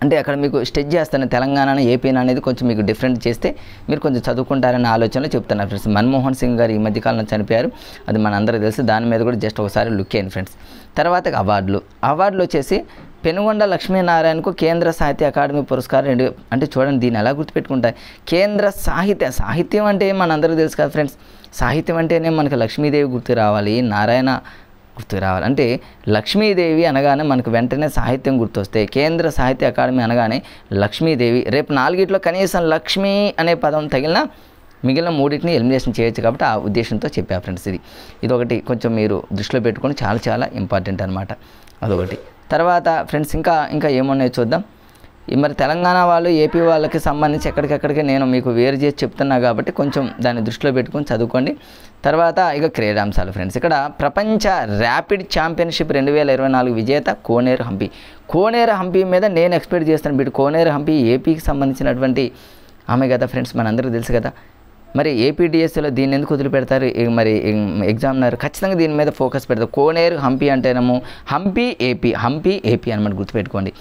అంటే అక్కడ మీకు స్టెచ్ చేస్తాను తెలంగాణ ఏపీని అనేది కొంచెం మీకు డిఫరెంట్ చేస్తే మీరు కొంచెం చదువుకుంటారనే ఆలోచనలో చెప్తున్నారు ఫ్రెండ్స్. మన్మోహన్ సింగ్ గారు ఈ మధ్యకాలంలో చనిపోయారు, అది మనందరికీ తెలుసు. దాని మీద కూడా జస్ట్ ఒకసారి లుక్ అయ్యింది ఫ్రెండ్స్. తర్వాత అవార్డులు వచ్చేసి పెనుగొండ లక్ష్మీనారాయణకు కేంద్ర సాహిత్య అకాడమీ పురస్కారం 2. అంటే చూడండి దీన్ని ఎలా గుర్తుపెట్టుకుంటారు. కేంద్ర సాహిత్యం అంటే మనందరికీ తెలుసు కదా ఫ్రెండ్స్. సాహిత్యం అంటేనే మనకు లక్ష్మీదేవి గుర్తు రావాలి, నారాయణ గుర్తుకు రావాలి. అంటే లక్ష్మీదేవి అనగానే మనకు వెంటనే సాహిత్యం గుర్తొస్తే, కేంద్ర సాహిత్య అకాడమీ అనగానే లక్ష్మీదేవి. రేపు 4 కనీసం లక్ష్మీ అనే పదం తగిలిన మిగిలిన 3 ఎలిమినేషన్ చేయొచ్చు కాబట్టి ఆ ఉద్దేశంతో చెప్పా ఫ్రెండ్స్. ఇదొకటి కొంచెం మీరు దృష్టిలో పెట్టుకొని చాలా చాలా ఇంపార్టెంట్ అనమాట, అదొకటి. తర్వాత ఫ్రెండ్స్ ఇంకా ఏమున్నాయో చూద్దాం. మరి తెలంగాణ వాళ్ళు ఏపీ వాళ్ళకి సంబంధించి ఎక్కడికెక్కడికి నేను మీకు వేరు చేసి చెప్తున్నా కాబట్టి కొంచెం దాన్ని దృష్టిలో పెట్టుకొని చదువుకోండి. తర్వాత ఇక క్రీడాంశాలు ఫ్రెండ్స్. ఇక్కడ ప్రపంచ ర్యాపిడ్ ఛాంపియన్షిప్ 2024 విజేత కోనేరు హంపి మీద నేను ఎక్స్పెక్ట్ చేస్తాను. కోనేరు హంపి ఏపీకి సంబంధించినటువంటి ఆమె కదా ఫ్రెండ్స్, మనందరికీ తెలుసు కదా. మరి ఏపీడిఎస్సీలో దీన్ని ఎందుకు వదిలిపెడతారు? మరి ఎగ్జామినర్ ఖచ్చితంగా దీని మీద ఫోకస్ పెడతారు. కోనేరు హంపి అంటేనేమో హంపి ఏపీ అనమాట గుర్తుపెట్టుకోండి.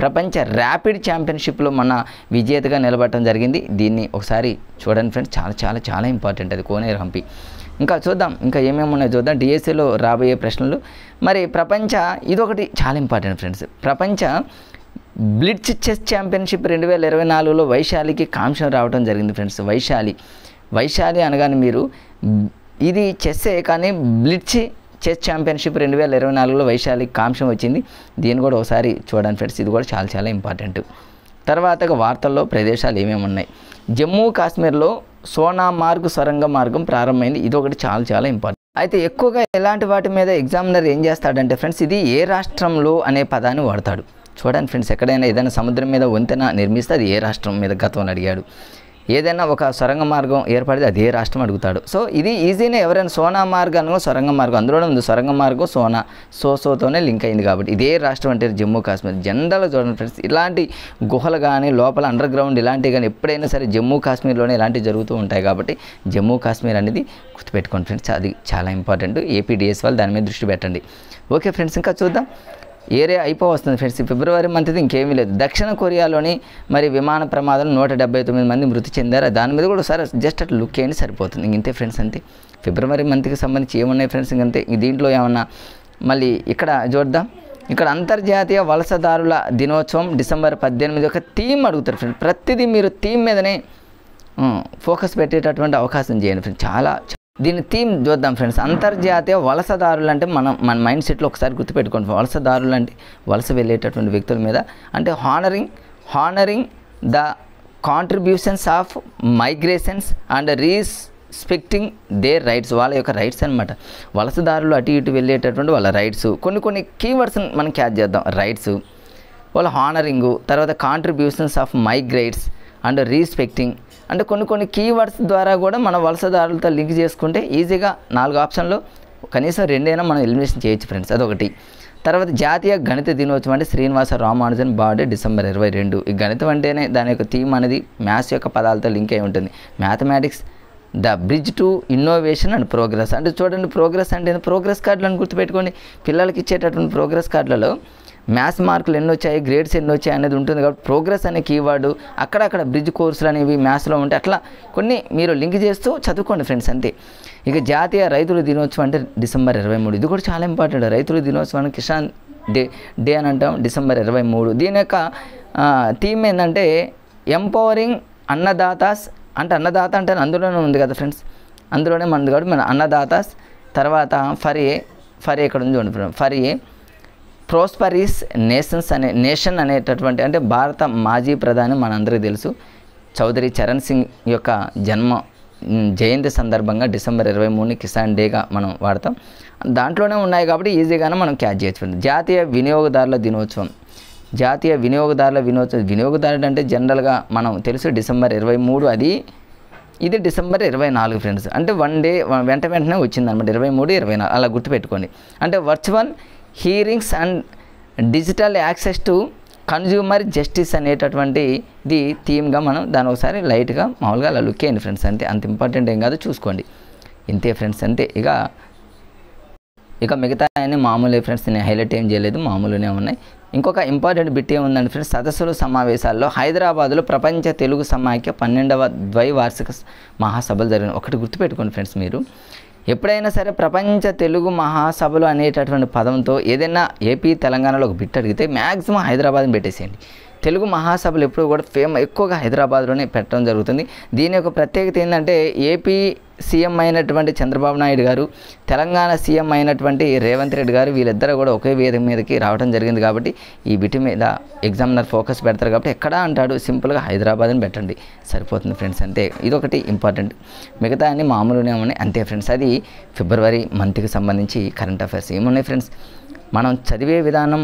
ప్రపంచ ర్యాపిడ్ ఛాంపియన్షిప్లో మన విజేతగా నిలబడటం జరిగింది. దీన్ని ఒకసారి చూడండి ఫ్రెండ్స్, చాలా చాలా చాలా ఇంపార్టెంట్ అది కోనేరు హంపి. ఇంకా చూద్దాం ఇంకా ఏమేమి ఉన్నాయో చూద్దాం డిఎస్సీలో రాబోయే ప్రశ్నలు. మరి ఇదొకటి చాలా ఇంపార్టెంట్ ఫ్రెండ్స్. ప్రపంచ బ్లిట్జ్ చెస్ ఛాంపియన్షిప్ 2024లో వైశాలికి కాంస్యం రావడం జరిగింది ఫ్రెండ్స్. వైశాలి అనగానే మీరు ఇది చెస్సే, కానీ బ్లిట్జ్ చెస్ ఛాంపియన్షిప్ 2024లో వైశాలికి కాంస్యం వచ్చింది. దీన్ని కూడా ఒకసారి చూడండి ఫ్రెండ్స్, ఇది కూడా చాలా చాలా ఇంపార్టెంట్. తర్వాత వార్తల్లో ప్రదేశాలు ఏమేమి ఉన్నాయి. జమ్మూ కాశ్మీర్లో సోనామార్గ్ సొరంగ మార్గం ప్రారంభమైంది. ఇదొకటి చాలా చాలా ఇంపార్టెంట్. అయితే ఎక్కువగా ఎలాంటి వాటి మీద ఎగ్జామినర్ ఏం చేస్తాడంటే ఫ్రెండ్స్, ఇది ఏ రాష్ట్రంలో అనే పదాన్ని వాడతాడు. చూడండి ఫ్రెండ్స్, ఎక్కడైనా ఏదైనా సముద్రం మీద వంతెన నిర్మిస్తే అది ఏ రాష్ట్రం మీద గతంలో అడిగాడు. ఏదైనా ఒక సొరంగ మార్గం ఏర్పడితే అది ఏ రాష్ట్రం అడుగుతాడు. సో ఇది ఈజీనే. ఎవరైనా సోనా మార్గం సొరంగ మార్గం అందులోనే ఉంది. సొరంగ మార్గం సోతోనే లింక్ అయింది కాబట్టి ఇదే రాష్ట్రం అంటే జమ్మూ కాశ్మీర్. జనరల్గా చూడండి ఫ్రెండ్స్, ఇలాంటి గుహలు కానీ లోపల అండర్ గ్రౌండ్ ఇలాంటివి కానీ ఎప్పుడైనా సరే జమ్మూ కాశ్మీర్లోనే ఇలాంటివి జరుగుతూ ఉంటాయి కాబట్టి జమ్మూ కాశ్మీర్ అనేది గుర్తుపెట్టుకోండి ఫ్రెండ్స్, అది చాలా ఇంపార్టెంట్. ఏపీడిఎస్ వాళ్ళు దాని మీద దృష్టి పెట్టండి. ఓకే ఫ్రెండ్స్, ఇంకా చూద్దాం. Area అయిపోవస్తుంది friends. ఫిబ్రవరి మంత్ది ఇంకేమీ లేదు. దక్షిణ కొరియాలోని మరి విమాన ప్రమాదం 179 మంది మృతి చెందారు. దాని మీద కూడా ఒకసారి జస్ట్ అట్లా లుక్ చేయండి సరిపోతుంది. ఇంతే ఫ్రెండ్స్, అంతే. ఫిబ్రవరి మంత్కి సంబంధించి ఏమున్నాయి ఫ్రెండ్స్ ఇంకంతే. దీంట్లో ఏమన్నా మళ్ళీ ఇక్కడ చూద్దాం. ఇక్కడ అంతర్జాతీయ వలసదారుల దినోత్సవం డిసెంబర్ 18 ఒక థీమ్ అడుగుతారు ఫ్రెండ్స్. ప్రతిదీ మీరు థీమ్ మీదనే ఫోకస్ పెట్టేటటువంటి అవకాశం చేయండి ఫ్రెండ్స్. చాలా దీని థీమ్ చూద్దాం ఫ్రెండ్స్. అంతర్జాతీయ వలసదారులు అంటే మన మైండ్ సెట్లో ఒకసారి గుర్తుపెట్టుకోండి. వలసదారులు అంటే వలస వెళ్ళేటటువంటి వ్యక్తుల మీద, అంటే honouring the contributions of migrations and respecting their rights, వాళ్ళ యొక్క రైట్స్ అనమాట. వలసదారులు అటు ఇటు వెళ్ళేటటువంటి వాళ్ళ రైట్స్, కొన్ని కీవర్డ్స్ మనం క్యాచ్ చేద్దాం. రైట్స్, వాళ్ళ హానరింగు, తర్వాత కాంట్రిబ్యూషన్స్ ఆఫ్ మైగ్రేట్స్ అండ్ రీస్పెక్టింగ్, అంటే కొన్ని కీవర్డ్స్ ద్వారా కూడా మన వలసదారులతో లింక్ చేసుకుంటే ఈజీగా 4 ఆప్షన్లో కనీసం 2 మనం ఎలిమినేషన్ చేయొచ్చు ఫ్రెండ్స్. అదొకటి. తర్వాత జాతీయ గణిత దినోత్సవం అంటే శ్రీనివాస రామానుజన్ బర్త్డే డిసెంబర్ 22. ఈ గణితం అంటేనే దాని యొక్క థీమ్ అనేది మ్యాథ్స్ యొక్క పదాలతో లింక్ అయి ఉంటుంది. Mathematics the bridge to innovation and progress. అంటే చూడండి, ప్రోగ్రెస్ అంటే ప్రోగ్రెస్ కార్డులను గుర్తుపెట్టుకోండి. పిల్లలకి ఇచ్చేటటువంటి ప్రోగ్రెస్ కార్డులలో మ్యాథ్స్ మార్కులు ఎన్ని వచ్చాయి, గ్రేడ్స్ ఎన్ని వచ్చాయి అనేది ఉంటుంది. కాబట్టి ప్రోగ్రెస్ అనే కీవర్డు అక్కడక్కడ బ్రిడ్జ్ కోర్సులు అనేవి మ్యాథ్స్లో ఉంటాయి. అట్లా కొన్ని మీరు లింక్ చేస్తూ చదువుకోండి ఫ్రెండ్స్, అంతే. ఇక జాతీయ రైతుల దినోత్సవం అంటే డిసెంబర్ 23. ఇది కూడా చాలా ఇంపార్టెంట్. రైతుల దినోత్సవాన్ని కిసాన్ డే అని అంటాం, డిసెంబర్ 23. దీని యొక్క థీమ్ ఏంటంటే ఎంపవరింగ్ అన్నదాతాస్. అంటే అన్నదాత అంటే అందులోనే ఉంది కదా ఫ్రెండ్స్, అందులోనే మనది కాబట్టి మన అన్నదాతాస్. తర్వాత ఫర్ ఏ ఇక్కడ ఉంది చూడండి, ఫర్ ఏ ప్రోస్పరీస్ నేషన్ అనేటటువంటి, అంటే భారత మాజీ ప్రధాని మనందరికీ తెలుసు చౌదరి చరణ్ సింగ్ యొక్క జయంతి సందర్భంగా డిసెంబర్ 23ని కిసాన్ డేగా మనం వాడతాం. దాంట్లోనే ఉన్నాయి కాబట్టి ఈజీగానే మనం క్యాచ్ చేయొచ్చు. జాతీయ వినియోగదారుల దినోత్సవం. జాతీయ వినియోగదారుడు అంటే జనరల్గా మనం తెలుసు డిసెంబర్ 23, ఇది డిసెంబర్ 24 ఫ్రెండ్స్. అంటే 1 డే వెంటనే వచ్చిందనమాట, 23, 24 అలా గుర్తుపెట్టుకోండి. అంటే virtual hearings and digital access to consumer justice అనేటటువంటి ఇది థీమ్గా మనం దాని ఒకసారి లైట్గా మామూలుగా అలా లుక్ అయ్యింది ఫ్రెండ్స్, అంతే. అంత ఇంపార్టెంట్ ఏం కాదు, చూసుకోండి, ఇంతే ఫ్రెండ్స్, అంతే. ఇక మిగతా అన్నీ మామూలే ఫ్రెండ్స్, నేను హైలైట్ ఏం చేయలేదు, మామూలునే ఉన్నాయి. ఇంకొక ఇంపార్టెంట్ బిట్ ఏముందండి ఫ్రెండ్స్, సదస్సులు సమావేశాల్లో హైదరాబాదులో ప్రపంచ తెలుగు సమాఖ్య 12వ ద్వైవార్షిక మహాసభలు జరిగినాయి. ఒకటి గుర్తుపెట్టుకోండి ఫ్రెండ్స్, మీరు ఎప్పుడైనా సరే ప్రపంచ తెలుగు మహాసభలు అనేటటువంటి పదంతో ఏదైనా ఏపీ తెలంగాణలో ఒక బిట్ అడిగితే మ్యాక్సిమం హైదరాబాద్ని పెట్టేసేయండి. తెలుగు మహాసభలు ఎప్పుడు కూడా ఎక్కువగా హైదరాబాద్లోనే పెట్టడం జరుగుతుంది. దీని యొక్క ప్రత్యేకత ఏంటంటే ఏపీ సీఎం అయినటువంటి చంద్రబాబు నాయుడు గారు, తెలంగాణ సీఎం అయినటువంటి రేవంత్ రెడ్డి గారు, వీళ్ళిద్దరూ కూడా ఒకే వేదిక మీదకి రావడం జరిగింది. కాబట్టి ఈ బిట్ మీద ఎగ్జామినర్ ఫోకస్ పెడతారు. కాబట్టి ఎక్కడా అంటాడు, సింపుల్గా హైదరాబాద్ని పెట్టండి సరిపోతుంది ఫ్రెండ్స్, అంతే. ఇదొకటి ఇంపార్టెంట్. మిగతా అన్ని మామూలునే ఉన్నాయి, అంతే ఫ్రెండ్స్. అది ఫిబ్రవరి మంత్కి సంబంధించి కరెంట్ అఫైర్స్ ఏమున్నాయి ఫ్రెండ్స్. మనం చదివే విధానం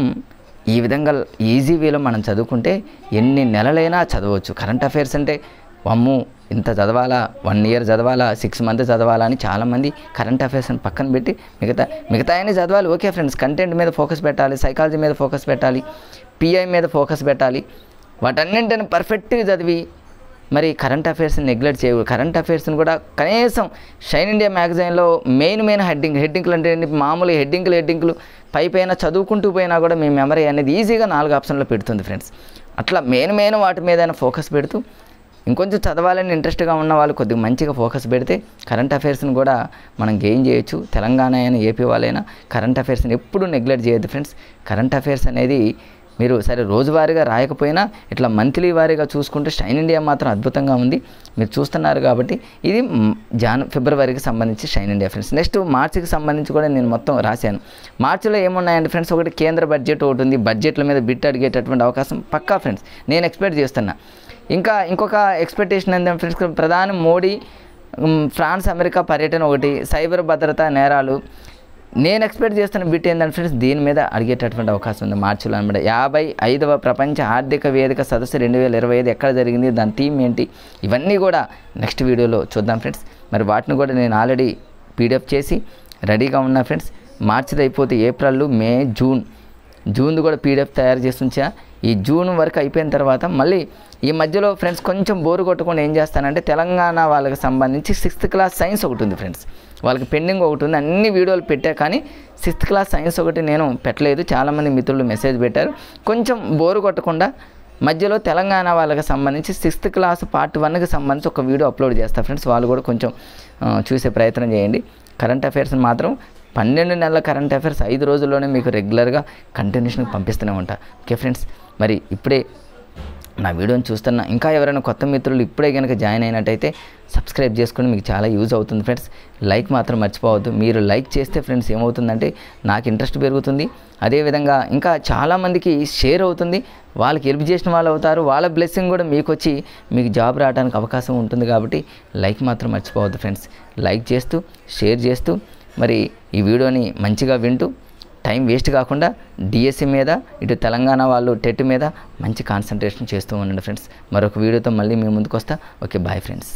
ఈ విధంగా ఈజీ వేలో మనం చదువుకుంటే ఎన్ని నెలలైనా చదవచ్చు. కరెంట్ అఫైర్స్ అంటే వమ్ము ఇంత చదవాలా, 1 ఇయర్ చదవాలా, 6 మంత్స్ చదవాలా అని చాలామంది కరెంట్ అఫైర్స్ని పక్కన పెట్టి మిగతా అన్నీ చదవాలి. ఓకే ఫ్రెండ్స్, కంటెంట్ మీద ఫోకస్ పెట్టాలి, సైకాలజీ మీద ఫోకస్ పెట్టాలి, పిఐ మీద ఫోకస్ పెట్టాలి. వాటన్నింటిని పర్ఫెక్ట్గా చదివి మరి కరెంట్ అఫైర్స్ని నెగ్లెక్ట్ చేయకూడదు. కరెంట్ అఫైర్స్ని కూడా కనీసం షైన్ ఇండియా మ్యాగజైన్లో మెయిన్ హెడ్డింగ్లు అంటే మామూలు హెడ్డింగ్లు పైన చదువుకుంటూ పోయినా కూడా మీ మెమరీ అనేది ఈజీగా 4 ఆప్షన్లో పెడుతుంది ఫ్రెండ్స్. అట్లా మెయిన్ వాటి మీద ఫోకస్ పెడుతూ ఇంకొంచెం చదవాలని ఇంట్రెస్ట్గా ఉన్న వాళ్ళు కొద్దిగా మంచిగా ఫోకస్ పెడితే కరెంట్ అఫైర్స్ని కూడా మనం గెయిన్ చేయొచ్చు. తెలంగాణ అయినా ఏపీ వాళ్ళైనా కరెంట్ అఫైర్స్ని ఎప్పుడూ నెగ్లెక్ట్ చేయొద్దు ఫ్రెండ్స్. కరెంట్ అఫైర్స్ అనేది మీరు సరే రోజువారీగా రాయకపోయినా ఇట్లా మంత్లీ వారీగా చూసుకుంటే షైన్ ఇండియా మాత్రం అద్భుతంగా ఉంది, మీరు చూస్తున్నారు. కాబట్టి ఇది ఫిబ్రవరికి సంబంధించి షైన్ ఇండియా ఫ్రెండ్స్. నెక్స్ట్ మార్చికి సంబంధించి కూడా నేను మొత్తం రాశాను. మార్చిలో ఏమున్నాయంటే ఫ్రెండ్స్, ఒకటి కేంద్ర బడ్జెట్ ఒకటి ఉంది. బడ్జెట్ల మీద బిట్ అడిగేటటువంటి అవకాశం పక్కా ఫ్రెండ్స్, నేను ఎక్స్పెక్ట్ చేస్తున్నా. ఇంకొక ఎక్స్పెక్టేషన్ ఏంటంటే ఫ్రెండ్స్, ప్రధాని మోడీ ఫ్రాన్స్ అమెరికా పర్యటన ఒకటి, సైబర్ భద్రతా నేరాలు. నేను ఎక్స్పెక్ట్ చేస్తున్న బిట్ ఏంటంటే ఫ్రెండ్స్, దీని మీద అడిగేటటువంటి అవకాశం ఉంది మార్చిలో అనమాట. 55వ ప్రపంచ ఆర్థిక వేదిక సదస్సు 2025 ఎక్కడ జరిగింది, దాని థీమ్ ఏంటి, ఇవన్నీ కూడా నెక్స్ట్ వీడియోలో చూద్దాం ఫ్రెండ్స్. మరి వాటిని కూడా నేను ఆల్రెడీ పీడిఎఫ్ చేసి రెడీగా ఉన్నా ఫ్రెండ్స్. మార్చిది అయిపోతే ఏప్రిల్, మే, జూన్ది కూడా పీడిఎఫ్ తయారు చేసి ఉంచా. ఈ జూన్ వరకు అయిపోయిన తర్వాత మళ్ళీ ఈ మధ్యలో ఫ్రెండ్స్ కొంచెం బోరు కొట్టకుండా ఏం చేస్తానంటే తెలంగాణ వాళ్ళకి సంబంధించి 6th క్లాస్ సైన్స్ ఒకటి ఉంది ఫ్రెండ్స్, వాళ్ళకి పెండింగ్ ఒకటి ఉంది. అన్ని వీడియోలు పెట్టా కానీ 6th క్లాస్ సైన్స్ ఒకటి నేను పెట్టలేదు. చాలామంది మిత్రులు మెసేజ్ పెట్టారు. కొంచెం బోరు కొట్టకుండా మధ్యలో తెలంగాణ వాళ్ళకి సంబంధించి 6th క్లాస్ పార్ట్ 1కి సంబంధించి ఒక వీడియో అప్లోడ్ చేస్తా ఫ్రెండ్స్. వాళ్ళు కూడా కొంచెం చూసే ప్రయత్నం చేయండి. కరెంట్ అఫైర్స్ని మాత్రం 12 నెలల కరెంట్ అఫైర్స్ 5 రోజుల్లోనే మీకు రెగ్యులర్గా కంటిన్యూషన్కి పంపిస్తూనే ఉంటా. ఓకే ఫ్రెండ్స్, మరి ఇప్పుడే నా వీడియోని చూస్తున్న ఇంకా ఎవరైనా కొత్త మిత్రులు ఇప్పుడే కనుక జాయిన్ అయినట్టయితే సబ్స్క్రైబ్ చేసుకుని మీకు చాలా యూజ్ అవుతుంది ఫ్రెండ్స్. లైక్ మాత్రం మర్చిపోవద్దు. మీరు లైక్ చేస్తే ఫ్రెండ్స్ ఏమవుతుందంటే నాకు ఇంట్రెస్ట్ పెరుగుతుంది, అదేవిధంగా ఇంకా చాలామందికి షేర్ అవుతుంది, వాళ్ళకి హెల్ప్ చేసిన వాళ్ళు అవుతారు, వాళ్ళ బ్లెస్సింగ్ కూడా మీకు వచ్చి మీకు జాబ్ రావడానికి అవకాశం ఉంటుంది. కాబట్టి లైక్ మాత్రం మర్చిపోవద్దు ఫ్రెండ్స్. లైక్ చేస్తూ షేర్ చేస్తూ మరి ఈ వీడియోని మంచిగా వింటూ టైం వేస్ట్ కాకుండా డిఎస్సి మీద ఇటు తెలంగాణ వాళ్ళు టెట్ మీద మంచి కాన్సన్ట్రేషన్ చేస్తూ ఉండండి ఫ్రెండ్స్. మరొక వీడియోతో మళ్ళీ మీ ముందుకు వస్తా. Okay, bye friends.